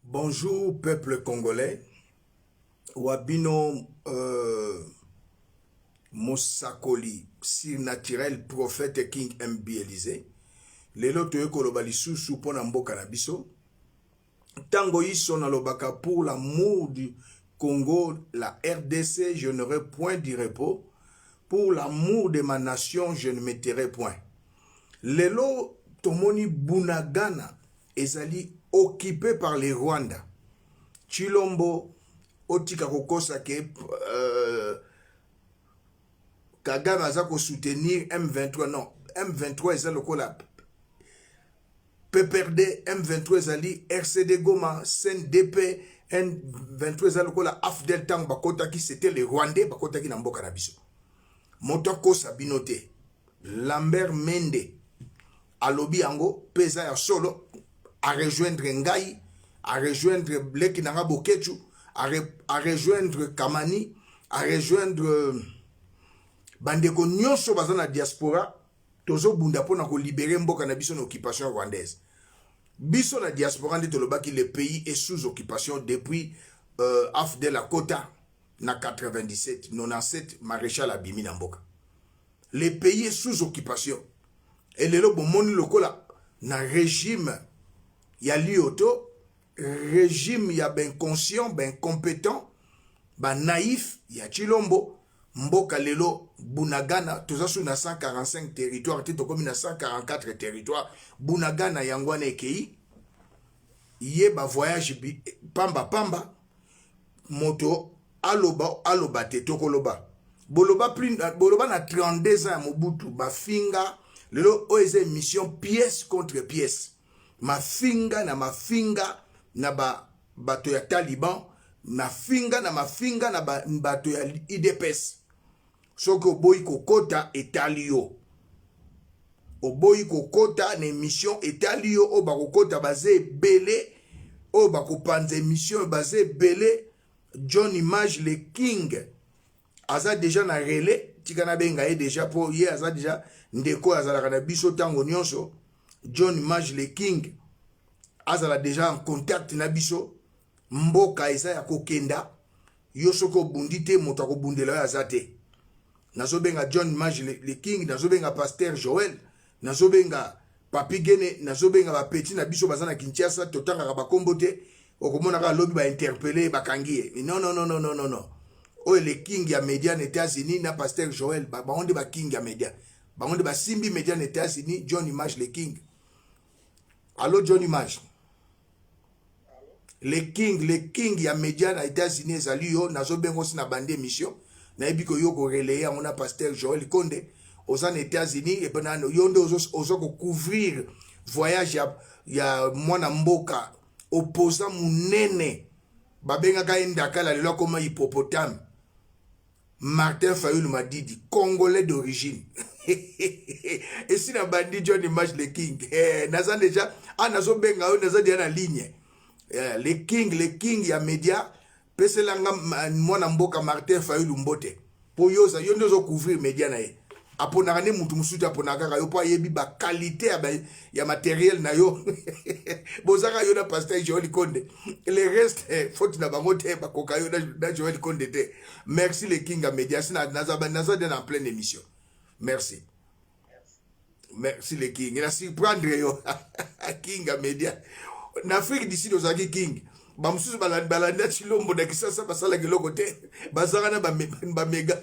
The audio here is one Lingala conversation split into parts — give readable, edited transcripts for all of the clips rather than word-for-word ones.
Bonjour peuple congolais. Wabino Mosakoli, sir naturel prophète King MB Élysée. Lelo toye koloba lisusu pona mboka na biso. Tango iso na lobaka pour l'amour du Congo, la RDC, je n'aurai point de repos. Pour l'amour de ma nation, je ne m'éterai point. Lelo tomoni Bunagana ezali occupé par les Rwanda. Chilombo otika kokosa ke Kagame aza ko soutenir M23. Non, M23 ezali lokola PPRD, M23 ezali RCD Goma, CNDP, M23 ezali lokola AFDEL tang bakota ki c'était les Rwandais bakota ki na mboka na biso. Motoko sabinote Lambert Mende alobi yango pesa ya solo à rejoindre Ngai, à rejoindre Bleki Nanga Bokechu, à rejoindre Kamani, à rejoindre Bandeko Nyonso bazana diaspora, tozo bunda pona ko libérer mboka na biso na occupation rwandaise. Biso na diaspora nde tolobaki le pays est sous occupation depuis AFDEL la Kota na 97, 97 maréchal Abimi na mboka. Le pays est sous occupation. Et le bomoni lokola na régime ya lioto, régime ya ben conscient, ben compétent, ben naïf, ya Chilombo, mboka lelo Bunagana, tozasu na 145 territoires, tito komi na 144 territoires, Bunagana yangwana ekei, ye ba voyage pamba, moto, aloba te tokoloba. Boloba na 32 ans Mobutu, ba finga, lelo oeze mission pièce contre pièce. Mafinga na bato ya Taliban, mafinga na bato ya IDPS. Soko boy kokota etalio. Oboy kokota ne mission etalio o bakokota baze belé o bakopanze mission baze belé. John Image le King aza déjà na relais tikana benga e déjà po ye aza déjà ndeko azalaka na biso tango nyonso. John Image le King azala déjà en contact na biso mboka eza ya kokenda yo soko bundite moto akobundela ya azate nazobenga John Image le King, nazobenga Pasteur Joël, nazobenga Papi Gene, nazobenga ba petit na biso bazana Kinshasa totanga ba kombote okomona ka lobby ba interpeller bakangie. Non. O le King ya média na États-Unis na Pasteur Joël ba onde ba King ya média. Ba onde ba simbi média na États-Unis John Image le King. Allô John Image. Le King ya média na États-Unis ezali yo nazobenga aussi na bande mission. Na ebiko yo ko relayer on a Pasteur Joël Konde aux États-Unis et benano yonde ozo ko couvrir voyage ya mwana mboka opposant munene babenga ka endaka la lelo comme hippopotame Martin Fayulu Madidi congolais d'origine. Et si na bandi John Image le King naza déjà nazo benga o naza dia na ligne le King ya média peselanga mwana mboka Martin Fayulu Mbote po yoza yo ndozo couvrir média na ye aponaka ne mutu musuti aponaka ka yo po yebi ba qualité ya matériel na yo bozaka yo na Pasteur Joël Konde le reste faute na bango te ba koka yo na Joël Konde te. Merci le King ya média sina naza en pleine émission. Merci le King na surprendre yo King ya média na Afrique d'ici ozaki King bamususu balanda Chilombo na Kisasa basala kiloko te bazaka na ba mega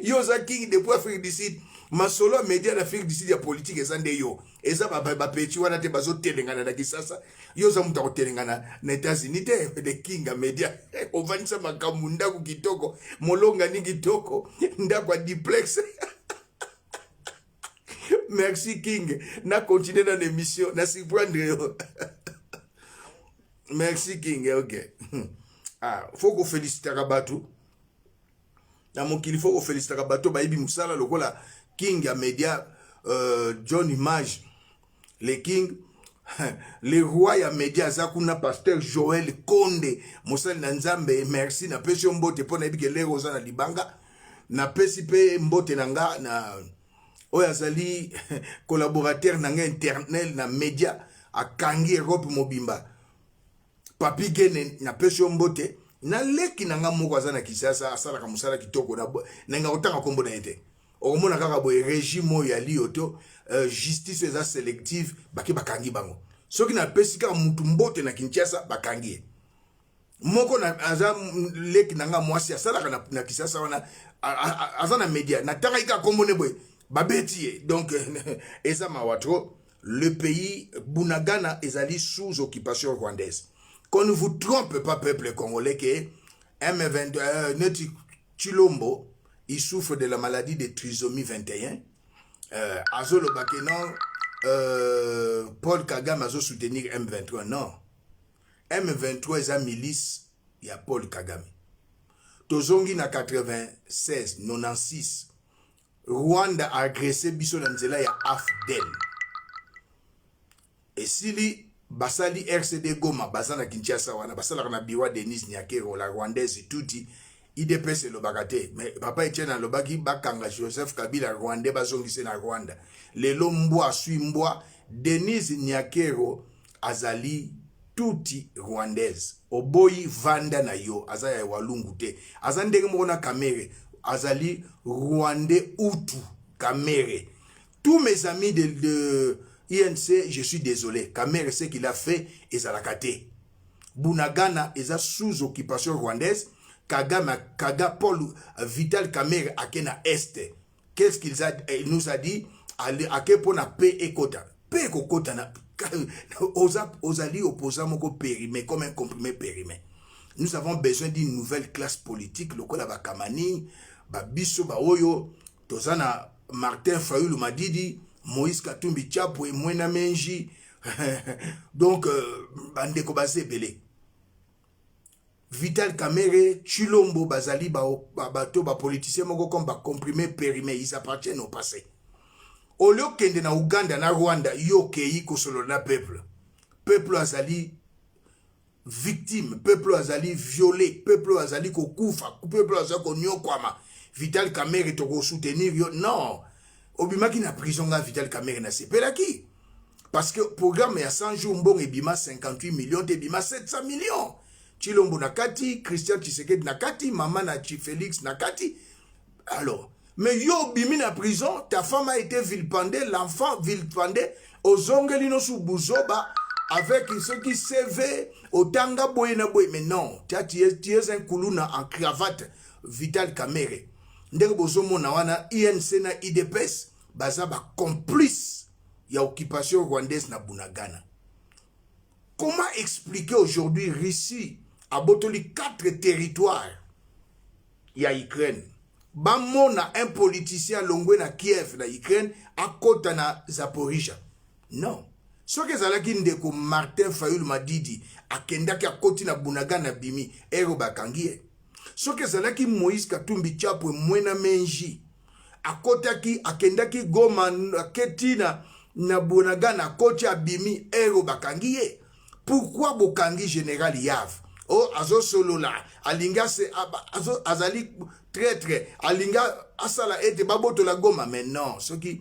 yo za King depuis Afrique du Sud masolo média d'Afrique du Sud ya politique ezande yo eza ba petit wana te bazo telengana na Kisasa yo za muta ko telengana na États-Unis te the King ya média ovanisa makamunda ku kitoko molonga ni kitoko ndakwa duplex. Merci King na continuer dans l'émission na surprendre yo. Merci King, ok. Faut qu'on félicite Rabatu. Na mokili faut qu'on félicite Rabatu ba ibi musala lokola King ya média John Image le King le roi ya média zakuna Pasteur Joël Konde musala na Nzambe. Merci na pesi mbote pona ibike lero za na libanga na pesi pe mbote nanga na oya zali collaborateur nanga internel na média a kangi Europe mobimba papi gene na pesho mbote na leki nanga moko azana kisasa asala ka musala kitoko na nga otanga kombo na ete omona kaka boye régime ya lioto justice eza sélective baki bakangi bango soki na pesi kaka mutu mbote na Kinshasa bakangi moko na aza leki nanga mwasi asala na kisasa wana azana media na taka ika kombo ne boye babeti donc eza mawatro le pays Bunagana ezali sous occupation rwandaise. Qu'on ne vous trompe pas, peuple congolais, que M23, Chilombo, il souffre de la maladie de trisomie 21. Azolo Bakenon, Paul Kagame a soutenir M23. Non. M23 est un milice, il y a Paul Kagame. Tozongi na 96, 96. Rwanda a agressé Biso Nanzela, il y a AFDEL. Et si basali RCD Goma, basana Kinshasa wana, basala na biwa Denis Nyakero, la Rwandaise touti, IDPS le bagate. Mais papa Etienne Lobaki, bakanga Joseph Kabila, Rwandais, bazongise na Rwanda. Lelo mbwa, sui mbwa, Denis Nyakero, azali touti Rwandaise. Oboyi vanda na yo, azaya walungute. Azandege mwona kamere, azali Rwandais Utu, kamere. Tous mes amis de INC, je suis désolé. Kamere, ce qu'il a fait, est à la kate. Bunagana est sous occupation rwandaise. Kaga Paul Vital Kamere a kena Est. Qu'est-ce qu'il nous a dit? À quel point na paix et quota. Paix et quota na osali opposant moko périmé comme un comprimé périmé. Nous avons besoin d'une nouvelle classe politique. Lokola bakamani, babiso baoyo, tozana Martin Fayulu Madidi. Moïse Katumbi Tchapo et Mwena Menji. Donc, Bandeko Basé Belé. Vital Kamere, Chilombo, Bazali, Bato, politicien, Mogo, comme comprimé, périmé, ils appartiennent au passé. Au lieu kende na Uganda, na Rwanda, yo kei kosolo na peuple. Peuple azali victime, peuple azali violé, peuple azali kokufa, peuple azali konyokwama. Vital Kamere toko soutenir yo. Non. Obimaki na prison nga Vital Kamere na sepelaki. Parce que programme ya 100 jours mbong ebima 58 millions, ebima 700 millions. Chilombo nakati, Christian Tshisekedi nakati, Maman na Félix nakati. Alors, mais yo bimi na prison, ta femme a été vilipendée, l'enfant vilipendé, ozongeli no sous Buzoba, avec ceux qui CV, otanga boye na boye. Mais non, tu es un koulouna en cravate, Vital Kamere. Ndenge bozomo na wana INC na IDPS baza ba complice ya occupation rwandaise na Bunagana. Comment expliquer aujourd'hui Russie a botoli 4 territoires ya Ukraine? Bamona un politicien longwe na Kiev na Ukraine akota na Zaporizhia. Non. Soki ezalaki ndeko Martin Fayulu Madidi akendaki akoti na Bunagana bimi ero bakangie. Soki ezalaki Moïse Katumbi Tchapo Mwena Menji akotaki akendaki Goma aketina na Bunagana koti abimi ero bakangie. Pourquoi bokangi général Yav? Oh azo solo la alinga se azali traître alinga asala ete baboto la Goma. Mais non, soki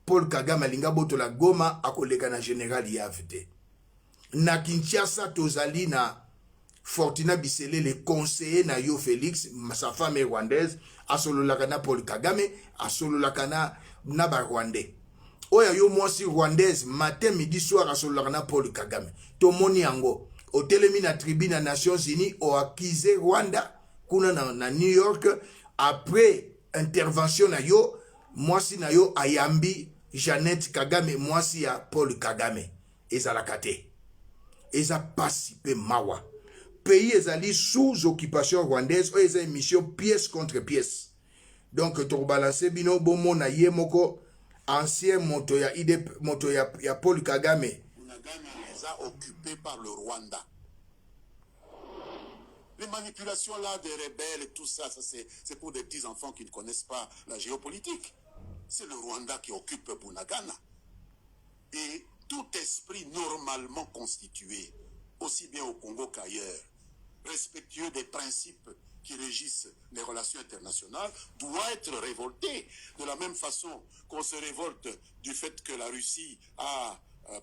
Paul Kagame alinga boto la Goma akoleka na général Yav te. Na Kinshasa tozali na Fortuna Bisele, le conseiller na yo Félix, sa femme est rwandaise, asolo lakana Paul Kagame, asolo lakana naba rwandais. Oya yo mwasi rwandaise, matin, midi, soir, asolo lakana Paul Kagame. Tomoni yango, au telemi na tribune na Nations Unies, o akize Rwanda, kuna na New York, après intervention na yo, mwasi na yo ayambi Jeannette Kagame, mwasi ya Paul Kagame. Ezalakate. Eza pasi pe mawa. Pays ezali sous occupation rwandaise, eza une mission pièce contre pièce. Donc, to balancer bino bomo na ye moko ancien moto ya ya Paul Kagame. Bunagana est occupé par le Rwanda. Les manipulations là des rebelles et tout ça, c'est pour des petits enfants qui ne connaissent pas la géopolitique. C'est le Rwanda qui occupe Bunagana. Et tout esprit normalement constitué, aussi bien au Congo qu'ailleurs, respectueux des principes qui régissent les relations internationales, doit être révolté. De la même façon qu'on se révolte du fait que la Russie a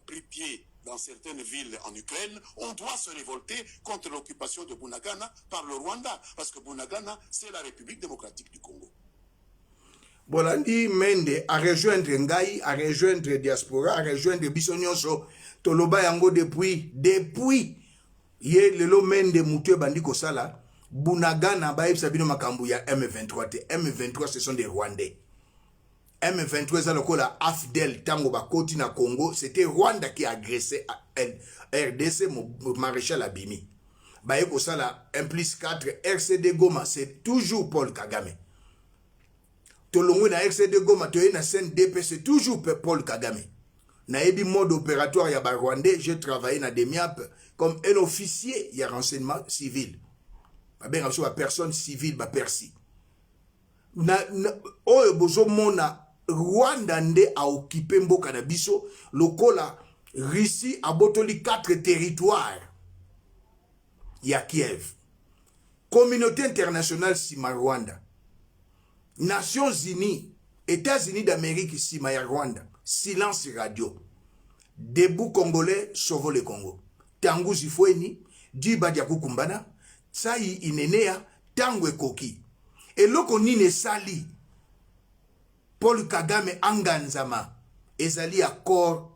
pris pied dans certaines villes en Ukraine, on doit se révolter contre l'occupation de Bunagana par le Rwanda, parce que Bunagana, c'est la République démocratique du Congo. Bolandi Mende a rejoindre Ngai, a rejoindre Diaspora, a rejoindre Bisonyoso, Toloba Yango depuis, ye lelo Mende Moutue Bandi Kosala, Bunagana Baïb Sabino Makambu ya M23, M23 ce sont des Rwandais. M23 ça le la AFDEL Tango Bakoti na Congo, c'était Rwanda qui a agressé RDC maréchal Abimi. Baïb Kosala 1 plus 4, RCD Goma, c'est toujours Paul Kagame. Tolongo na RCD Goma, toye na CNDP, c'est toujours Paul Kagame. Na ebi mode opératoire ya ba Rwandais, j'ai travaillé na Demiap comme un officier ya renseignement civil. Ba ben ba personne civile ba persi. Oyo bozo mona Rwanda nde a occupé mboka na biso lokola Russie a botoli 4 territoires ya Kiev. Communauté internationale sima Rwanda. Nations Unies, États-Unis d'Amérique sima ya Rwanda. Silence radio. Debout congolais, sauvons le Congo. Tangu zifweni, Diba Diakukumbana, Tsai inenea, Tangwe koki. Et loko nine sali, Paul Kagame anganzama, ezali accord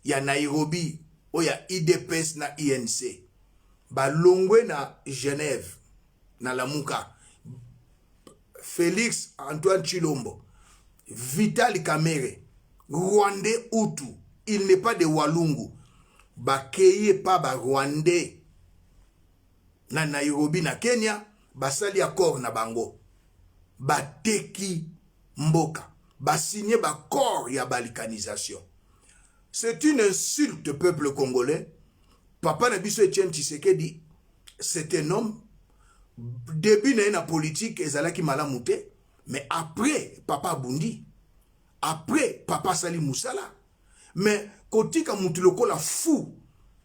ya Nairobi, o ya IDPS na INC. Ba longwe na Genève, na Lamuka. Félix Antoine Tshilombo, Vital Kamerhe, Rwandais Hutu, il n'est pas de Walungu. Bakeye pa ba Rwandais na Nairobi na Kenya, basali accord na bango. Bateki mboka, basigné bakor ya balkanisation. C'est une insulte peuple congolais. Papa Nabiso Etienne Tshisekedi, c'est un homme. Début na politique, ezalaki malamute, mais après Papa Bundi, après Papa Sali Moussala, mais kotika mutuloko la fou,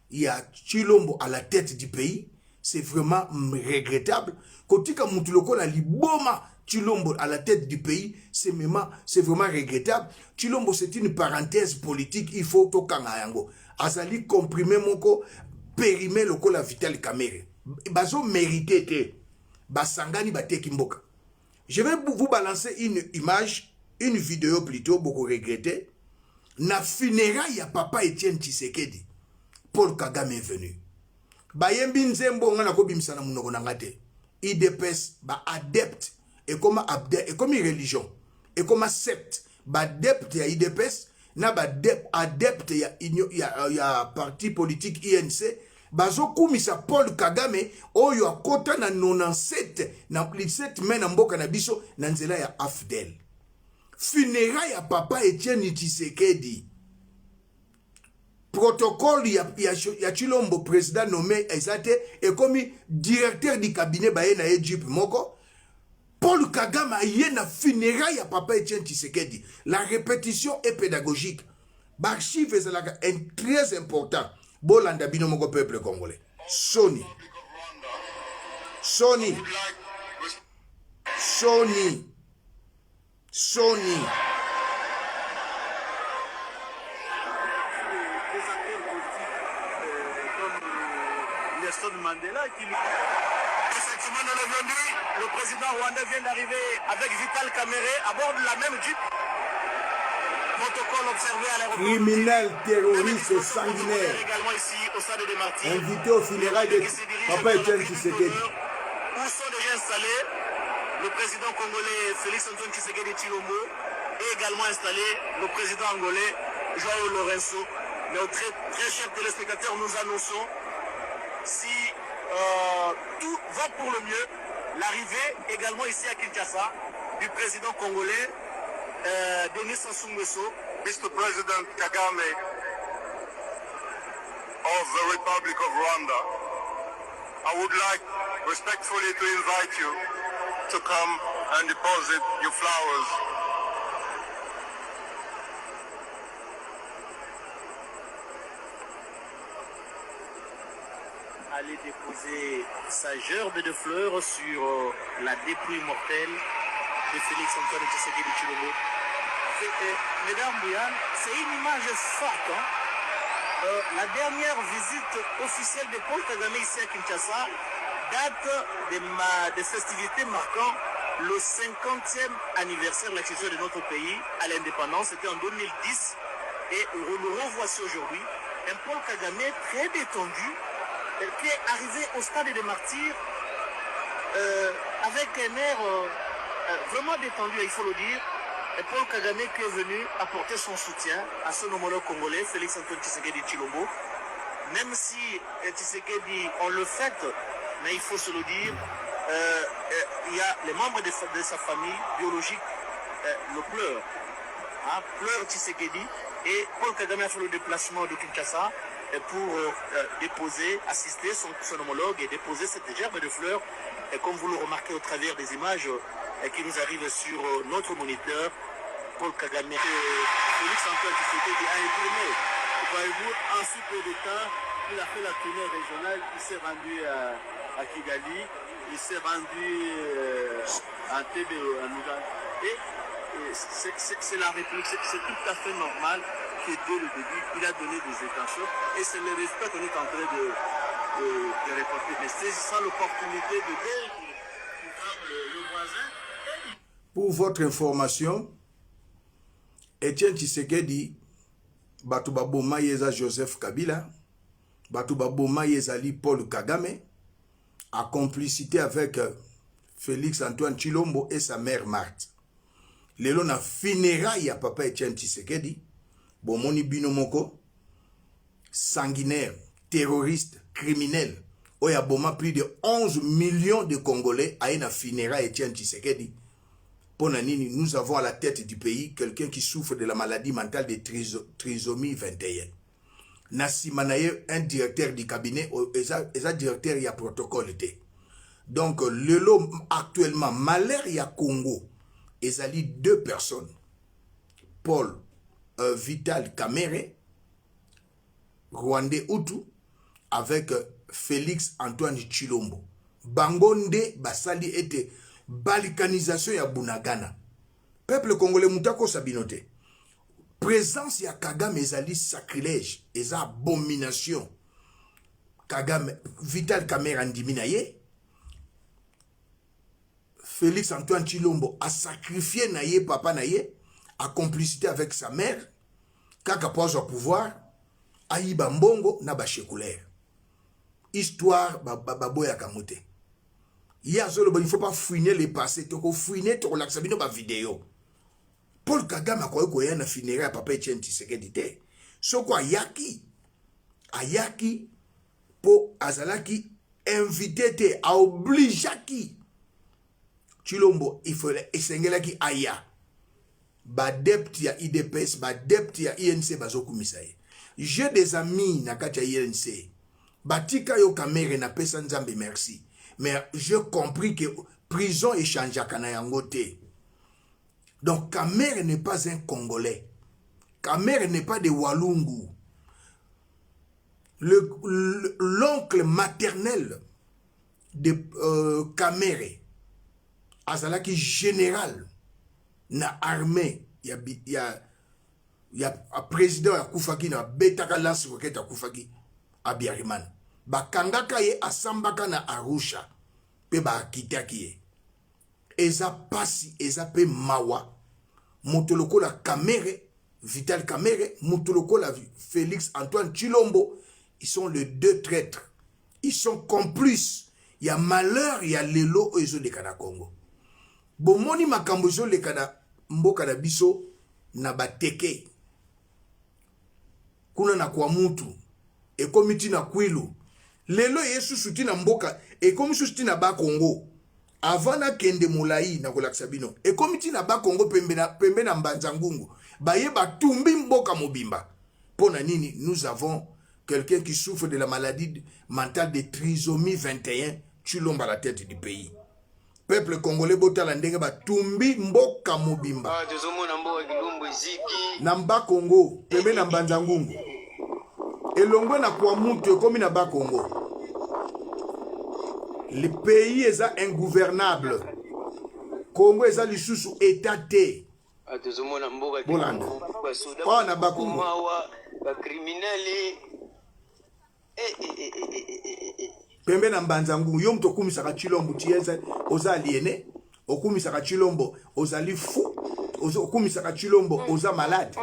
il y a Tshilombo à la tête du pays, c'est vraiment regrettable. Kotika mutuloko la liboma Tshilombo à la tête du pays, c'est vraiment regrettable. Tshilombo c'est une parenthèse politique, il faut to kangayango. Azali comprimer moko périmé loko la Vital Kamerhe. Bazo mérité te. Basangani bateki mboka. Je vais vous balancer une image, une vidéo plutôt, beaucoup regrettée. Na funérailles ya Papa Etienne Tshisekedi. Paul Kagame est venu. Bayembi nzembo ngana ko bimsana munoko nangate. IDPS ba adepte et comme religion et comme secte ba adepte ya IDPS na ba adepte ya parti politique INC. Bazo kumisa Paul Kagame oyo akota na 97 na 17 men na mboka na biso na nzela ya AFDEL. Funérailles ya Papa Etienne Tshisekedi. Protocole ya Tshilombo président nommé Ezate et comme directeur du cabinet baye na Egypte moko. Paul Kagame a yé na funérailles ya Papa Etienne Tshisekedi. La répétition est pédagogique. L'archive est très important. Bolanda bino moko peuple congolais. Sony. Nelson Mandela qui effectivement dans aujourd'hui, le président rwandais vient d'arriver avec Vital Kamerhe à bord de la même Jeep. Protocole observé à l'aéroport. Criminel, terroriste, sanguinaire. Également ici au stade des Martyrs. Invité au funérailles de Papa Etienne Tshisekedi. Où sont déjà installés le président congolais Félix Antoine Tshisekedi Tshilombo et également installé le président angolais Joao Lourenço. Mais aux très chers téléspectateurs, nous annonçons si tout va pour le mieux, l'arrivée également ici à Kinshasa du président congolais Denis Sassou Nguesso. Mr. President Kagame of the Republic of Rwanda, I would like respectfully to invite you to come and deposit your flowers. Aller déposer sa gerbe de fleurs sur la dépouille mortelle de Félix Antoine Tshisekedi Tshilombo. Mesdames, c'est une image forte. Hein? La dernière visite officielle de Paul Kagame ici à Kinshasa date des festivités marquant le 50e anniversaire de l'accession de notre pays à l'indépendance. C'était en 2010 et le revoici aujourd'hui. Un Paul Kagame très détendu qui est arrivé au stade des martyrs avec un air vraiment détendu, il faut le dire. Et Paul Kagame qui est venu apporter son soutien à son homologue congolais, Félix Antoine Tshisekedi Tshilombo. Même si Tshisekedi, on le fête, mais il faut se le dire, il y a les membres de sa famille biologique le pleurent. Hein, pleure Tshisekedi. Et Paul Kagame a fait le déplacement de Kinshasa pour déposer, assister son homologue et déposer cette gerbe de fleurs. Et comme vous le remarquez au travers des images qui nous arrivent sur notre moniteur, Paul Kagame, Félix Antoine Tshisekedi a imprimé. Voyez-vous, en si peu de temps, il a fait la tournée régionale, il s'est rendu à Kigali, il s'est rendu à Tébé, en Ouganda. Et c'est la République, c'est tout à fait normal que dès le début, il a donné des intentions et c'est le respect qu'on est en train de reporter. Mais saisissant l'opportunité de dire le voisin. Pour votre information, Etienne Tshisekedi, Batu Baboma Yeza Joseph Kabila, Batu Baboma Yezali Paul Kagame, a complicité avec Félix Antoine Tshilombo et sa mère Marthe. Lelo na funérailles ya papa Etienne Tshisekedi, bomoni binomoko, sanguinaire, terroriste, criminel, oya boma plus de 11 millions de Congolais a na funérailles Etienne Tshisekedi. Ponanini, nous avons à la tête du pays quelqu'un qui souffre de la maladie mentale de trisomie 21. Nassimanaye, un directeur du cabinet, et directeur, il y a protocole. Donc, lelo actuellement, malheur, il y a Congo. Ils ont deux personnes. Paul Vital Kamere, Rwandais Hutu, avec Félix Antoine Tshilombo. Bangonde, Basali était balkanisation ya Bunagana. Peuple congolais moutako sabinote. Présence ya Kagame ezali sacrilège, eza abomination. Kagame, Vital Kamere andiminaye. Félix Antoine Tshilombo a sacrifié naye papa naye, a complicité avec sa mère, kaka pose au pouvoir, aïba mbongo na bachekulaire. Histoire baboya kamote. Il y a il ne faut pas fouiner les passés, il faut fouiner tout l'accès ba vidéo. Paul Kagame a quoi na funéraire à papa Etienne Tshisekedi te. So quoi ayaki po azalaki invité te a obligaki Tshilombo il faut esengela ki aya ba depte ya IDPS ba depte ya INC bazokumisa ye. J'ai des amis na kati ya INC batika yo Kamere na pesa nzambe merci. Mais j'ai compris que prison échange à Kanayangote. Donc Kamere n'est pas un Congolais. Kamere n'est pas de Walungu. L'oncle maternel de Kamere, azalaki général na armée, il y a président ya Koufaki na betaka lance roquette ya Koufaki à Biariman. Bakangaka ye asambaka na Arusha pe ba kitaki ye. Eza pasi eza pe mawa. Motoloko la Kamere, Vital Kamere, Motoloko la Félix Antoine Tshilombo, ils sont les deux traîtres. Ils sont complices. Il y a malheur, il y a lelo ozo de kana Congo. Bomoni makambo zo le kana mboka na biso na bateke. Kuna na kwa mutu. E komiti na kwilu. Lelo yesu suti na mboka. E komiti suti na ba Congo. Avant kende molai na kolakisa bino. E komiti na ba Congo pembe na mbanzangungu. Baye batumbi mboka mobimba. Pona nini, nous avons quelqu'un qui souffre de la maladie mentale de trisomie 21. Tshilombo à la tête du pays. Peuple congolais botala ndenge batumbi mboka mobimba. Na mba Congo, pembe na mbanzangungu. Elongwe na kwa mutu ekomi na ba Congo. Le pays est ingouvernable. Congo est lisusu étaté. Bolanda. Oh na ba Congo. Pembe na mbanza ngungu yo mtu okumisaka Chilombo tiyenza oza aliéné, okumisaka Chilombo ozali fou, okumisaka Chilombo oza malade.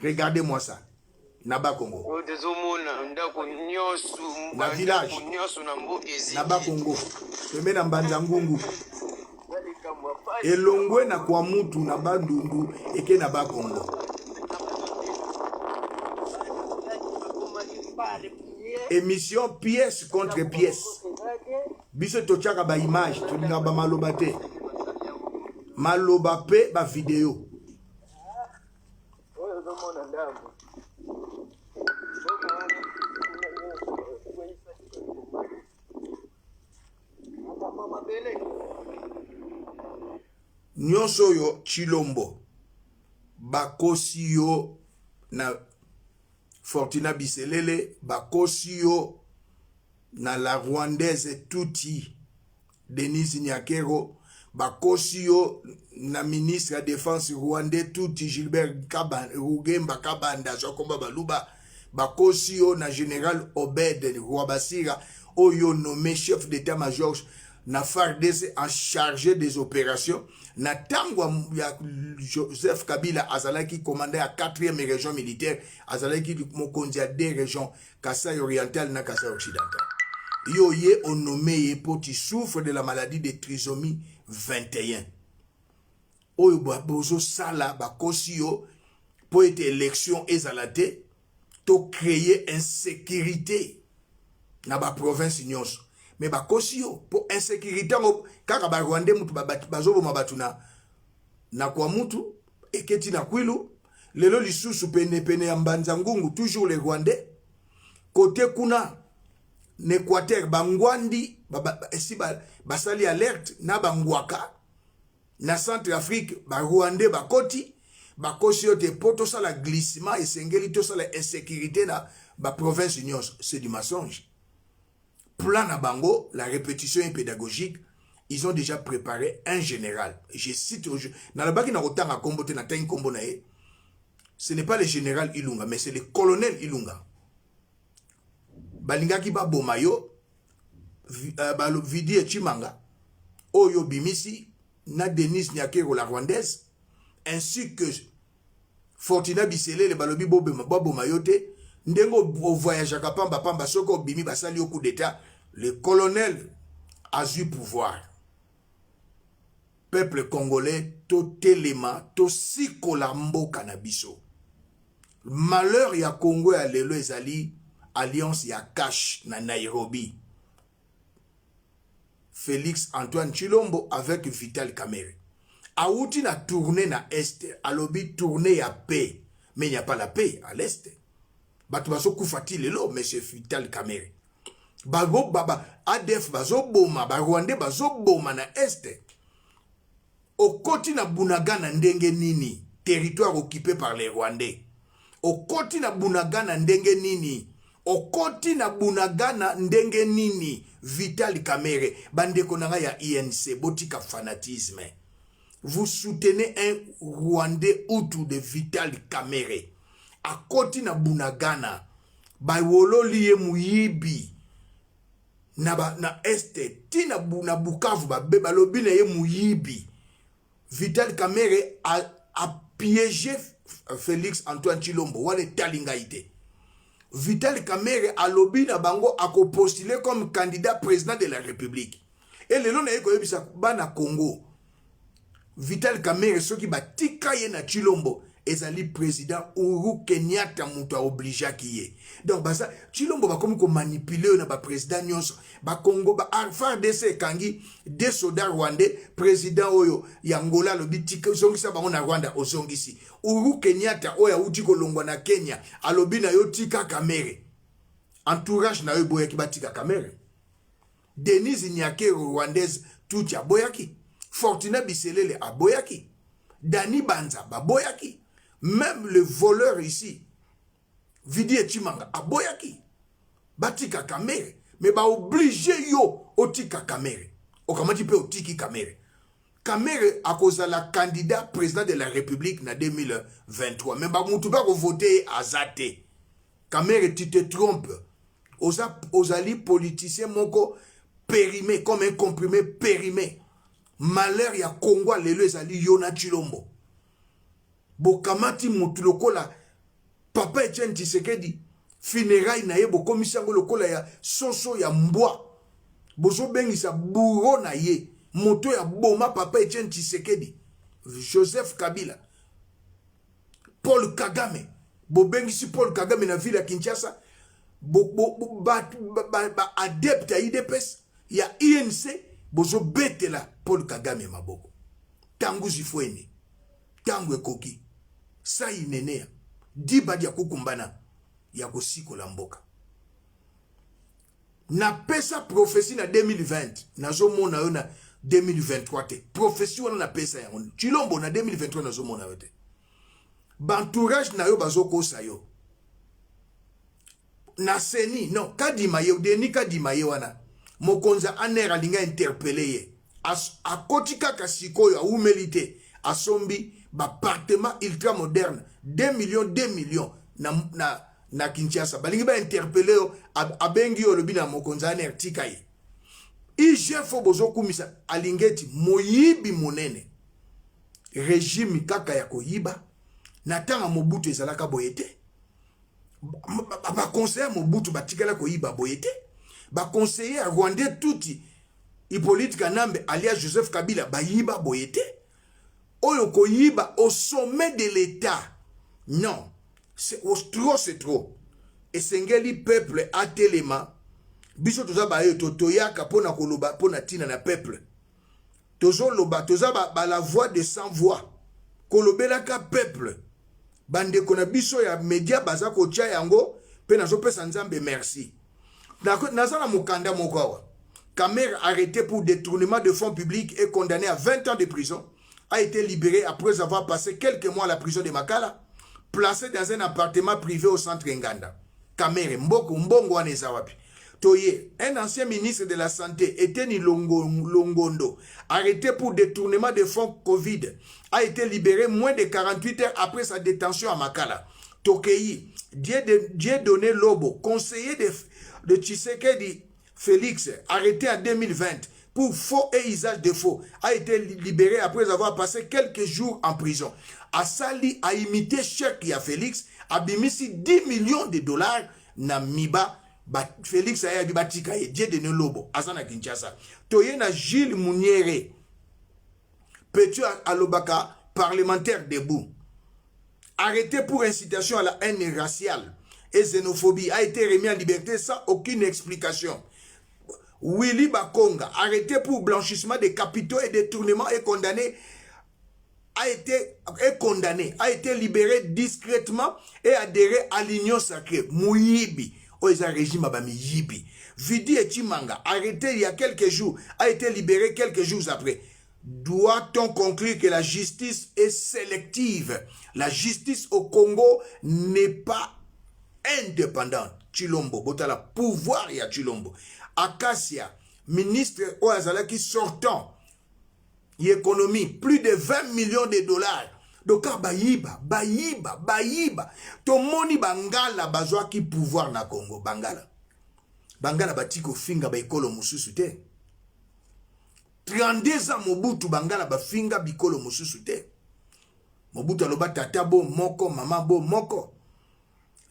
Regardez-moi ça. Naba Congo. Na village. Naba Congo. Pembe na mbanza ngungu. Elongwe na kwa mutu na bandundu eke Naba Congo. Émission pièce contre pièce. Biso tochaka ba image, tolinga ba maloba te. Maloba pe ba vidéo. Nyonso yo Chilombo bakosi yo na Fortuna Biselele, bakosi yo na la Rwandaise Tuti Denise Nyakero, bakosi yo na ministre de défense rwandais Tuti Gilbert Rugemba Kabanda Jokomba Baluba, bakosi yo na général Obed Rwabasira oyo nommé chef d'état-major na FARDC en chargé des opérations. Na tangwa ya Joseph Kabila azalaki commandé à 4e région militaire, azalaki mokonzi à 2 régions, Kasai oriental na Kasai occidental. Yo ye on nommé pour qui souffre de la maladie de trisomie 21. Oyo bozo sala bakosi yo pour être élection ezalate to créer insécurité na ba province nyonso. Mais bakosi yo pour insécurité kaka ba Rwandais mutu bazobo mabatu na kwa mutu eketi na kwilu lelo lisusu pene ya mbanza ngungu toujours les Rwandais côté kuna n'Équateur bangwandi basali alerte na bangwaka na Centrafrique ba Rwandais bakoti bakosi yo te poto sala glissement esengeli to sala insécurité na ba province nyonso. C'est du mensonge. Plan à Bango, la répétition est pédagogique. Ils ont déjà préparé un général. Je cite ce n'est pas le général Ilunga, mais c'est le colonel Ilunga. Balingaki ba bomayo, vidi et chimanga, oyo bimisi, na Denise Nyakero la rwandaise, ainsi que Fortuna Biselele, balobi bomayote, ndengo voyage à pamba soko bimi basali au coup d'état, le colonel a eu pouvoir. Peuple congolais to telema to sikolambo kanabiso. Malheur ya Congo ya lelo ezali alliance ya cash na Nairobi. Félix Antoine Chilombo avec Vital Kamerhe. Aouti na tourné na est, alobi tourné ya paix, mais il n'y a pas la paix à l'est. Batu baso kufati lelo monsieur Vital Kamerhe. Bago baba ADF bazo boma ba Rwandais bazo boma na este. Okoti na Bunagana ndenge nini territoire occupé par les Rwandais. Okoti na Bunagana ndenge nini. Okoti na Bunagana ndenge nini. Vital Kamerhe bandeko nanga ya INC botika fanatisme. Vous soutenez un Rwandais Hutu de Vital Kamerhe. Akoti na Bunagana baiwolo liye muyibi na este tina na Bukavu ba lobi na ye muyibi. Vital Kamerhe a piégé Félix Antoine Chilombo wane talingaite. Vital Kamerhe a lobi na bango a postulé comme candidat président de la République. Et le long na yeko yebisa bana Congo. Vital Kamerhe soki batika ye na Chilombo ezali président Uhuru Kenyatta mutu obligé kiye. Donc basa Chilombo ba komi ko manipuler na ba président nyonso ba Congo ba FARDC kangi des soldats rwandais président oyo ya Angola lobitika zongisa bango na Rwanda ozongisi. Uhuru Kenyatta oya uti ko longwa na Kenya alobi na yo tika Kamerhe. Entourage na yo boyaki batika Kamerhe. Denise Nyakero rwandaise tuti aboyaki. Fortuna Biselele aboyaki. Dani Banza baboyaki. Même le voleur ici, Vidi et Chimanga, aboyaki, batika Kamerhe, mais ba obligé yo otika Kamerhe. Okamati pe otiki Kamerhe. Kamerhe a cause la candidat président de la République na 2023. Mais ba mutu ba voter azate. Kamere, tu te trompes. Ozali politicien moko périmé, comme un comprimé périmé. Malheur ya Congo lelo ezali Yona Chilombo. Bokamati mutu lokola Papa Etienne Tshisekedi funérailles na ye bokomisi yango lokola ya soso ya mbwa. Bozo bengisa bourreau na ye. Moto ya boma Papa Etienne Tshisekedi. Joseph Kabila. Paul Kagame. Bobengisi Paul Kagame na ville ya Kinshasa. Adepte ya IDPS ya INC. Bozo betela Paul Kagame maboko. Tangu zifueni. Tangu ekoki. Sa inenea. Dibadi ya kukumbana. Ya kosiko la mboka. Na pesa prophétie na 2020. Nazo mona yo na 2023 te. Prophétie wana na pesa ya ngono. Chilombo na 2023 nazo mona yo te. Bantourage na yo bazo kosa yo. Na seni, non, kadima ye, deni kadima ye wana. Mokonza aner alinga interpellé ye. Akotika kasiko yo, umelite. Asombi, appartement ultra moderne. 2 millions na Kinshasa. Balingi ba interpellé yo, abengi yo lobi na mokonza aner tika ye. Ijefo bozo kumisa, alingeti, moyibi monene. Régime kaka ya koyiba. Natanga Mobutu ezalaka boyete. Ba conseiller Mobutu batikala koyiba boyete. Ba conseiller Rwandais touti Hippolyte Kanambe alias Joseph Kabila bayiba boyete. Oyo koyiba au sommet de l'État. Non, c'est trop. Et sengeli peuple atelema. Biso toza ba yo toyaka pona koloba pona tina na peuple. Tozo loba toza ba la voix de sans voix. Kolobelaka peuple. Bande kona biso ya media baza ko tia yango pe nazo pesa nzambe merci. Naza na mukanda mokawa. Kamer arrêté pour détournement de fonds publics et condamné à 20 ans de prison a été libéré après avoir passé quelques mois à la prison de Makala, placé dans un appartement privé au centre Nganda. Kamer mbongo wana ezawapi. Toye, un ancien ministre de la Santé, Eteni Longondo, arrêté pour détournement de fonds Covid, a été libéré moins de 48 heures après sa détention à Makala. Tokei, Dieudonné Lobo, conseiller de Tshisekedi Félix, arrêté en 2020 pour faux et usage de faux, a été libéré après avoir passé quelques jours en prison. Asali a imité chèque à Félix, a bimisi 10 millions de dollars na Miba. Félix aya bibatika ye Dieudonné Lobo asana Kinshasa. Toye na Gilles Mouniere Petit Alobaka parlementaire debout arrêté pour incitation à la haine raciale et xénophobie a été remis en liberté sans aucune explication. Willy Bakonga arrêté pour blanchissement de capitaux et détournement et condamné a été libéré discrètement et adhéré à l'union sacrée. Mouyibi Oeza régime abami yibi. Vidi et Chimanga, arrêté il y a quelques jours, a été libéré quelques jours après. Doit-on conclure que la justice est sélective? La justice au Congo n'est pas indépendante. Chilombo, botala pouvoir ya Chilombo. Akasia, ministre Oazalaki sortant, économie, plus de 20 millions de dollars. Donc, bayiba. Tomoni bangala bazwa ki pouvoir na Congo. Bangala batiko finga ba ekolo mususu te. 32 ans Mobutu bangala ba finga bikolo mususu te. Mobutu aloba tata bo moko, maman bo moko.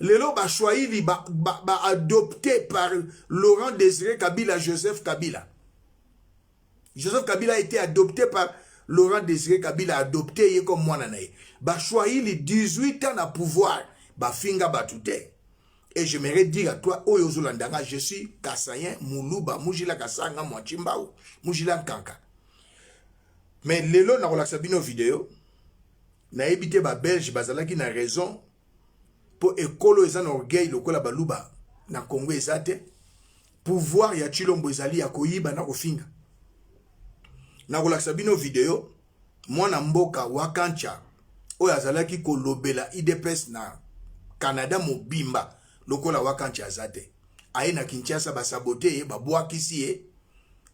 Lelo ba Swahili ba adopté par Laurent Désiré Kabila, Joseph Kabila. Joseph Kabila a été adopté par Laurent Désiré Kabila, adopté yé comme moi nanaye. Ba Swahili 18 ans na pouvoir, ba finga batute. Et j'aimerais dire à toi, Oyozo Landanga, je suis Kassayen, Moulouba, Moujila Kassanga, Mouachimbao, Moujila Kanka. Mais lelo na relaxa bino vidéo, na ebité ba Belge, bazalaki na raison, pour ekolo ezan orgueil, lokola baluba, na Congo ezate, pouvoir ya Chilombo ezali ya koyiba na kofinga. Na relaxa bino vidéo, mwana mboka wakancha, oyo azalaki kolobela IDPS na Canada mobimba, lokola wakancha azate. Aye na Kinshasa basabote, babwakisi ye,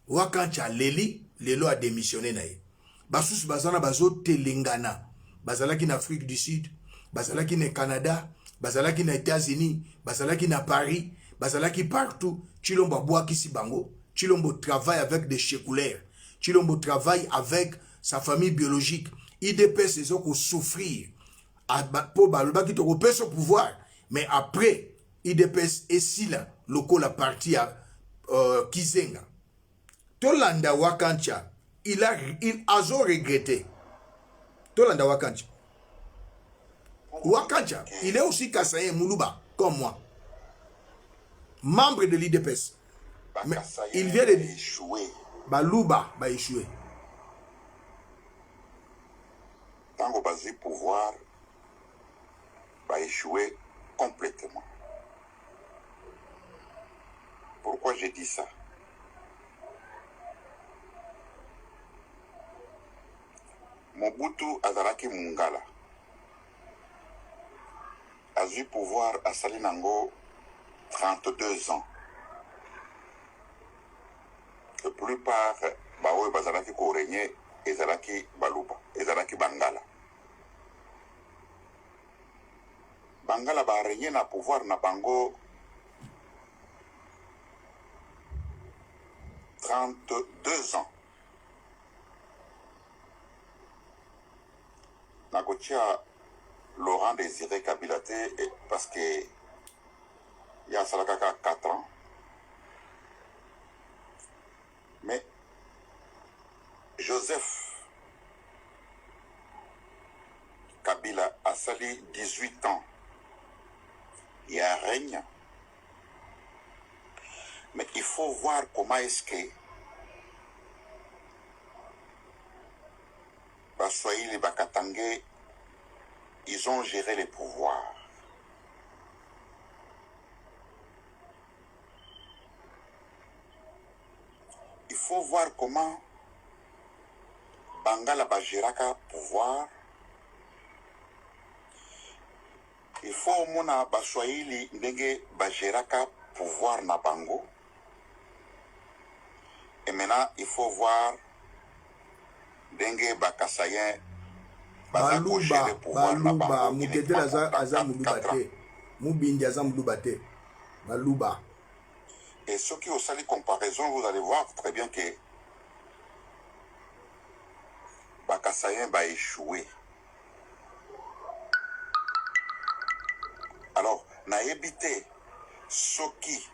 wakancha lelo a démissionné na ye. Basusu bazana bazo telengana, bazalaki na Afrique du Sud, bazalaki na Canada, bazalaki na États-Unis, bazalaki na Paris, bazalaki partout. Chilombo bois qui si bango, Chilombo travaille avec des chécoulaires, Chilombo travaille avec sa famille biologique. IDPS ils ont souffrir pour baloba qui te repère son pouvoir, mais après IDPS et si là loko la partie à Kizenga. Tolanda Wakancha, il a regretté. Tolanda Wakancha. Wakancha, il est aussi Kassaye Moulouba, comme moi. Membre de l'IDPS. Mais il vient de échouer. Balouba va échouer. Tant que pouvoir va échouer complètement. Pourquoi j'ai dit ça? Mobutu Azaraki Mungala a eu pouvoir à Salinango 32 ans. La plupart Baoui Bazaraki Korenye et Zaraki Baluba et Zaraki Bangala. Bangala ba régné na pouvoir na Bango 32 ans. Nagotia Laurent Désiré Kabilaté parce que il y a Salakaka 4 ans. Mais Joseph Kabila a sali 18 ans. Il y a un règne. Mais il faut voir comment est-ce que Baswahili et Bakatangé, ils ont géré les pouvoirs. Il faut voir comment Bangala Bajiraka pouvoir. Il faut mona Baswahili ndenge Bajiraka pouvoir na Bango. Et maintenant, il faut voir Dengue Bakasayen Baluba, Baluba, Mukete Aza Moulubate, Moubindi Aza Moulubate, Baluba. Et ceux qui ont sali comparaison, vous allez voir très bien que Bakasayen va échouer. Alors, na évité Soki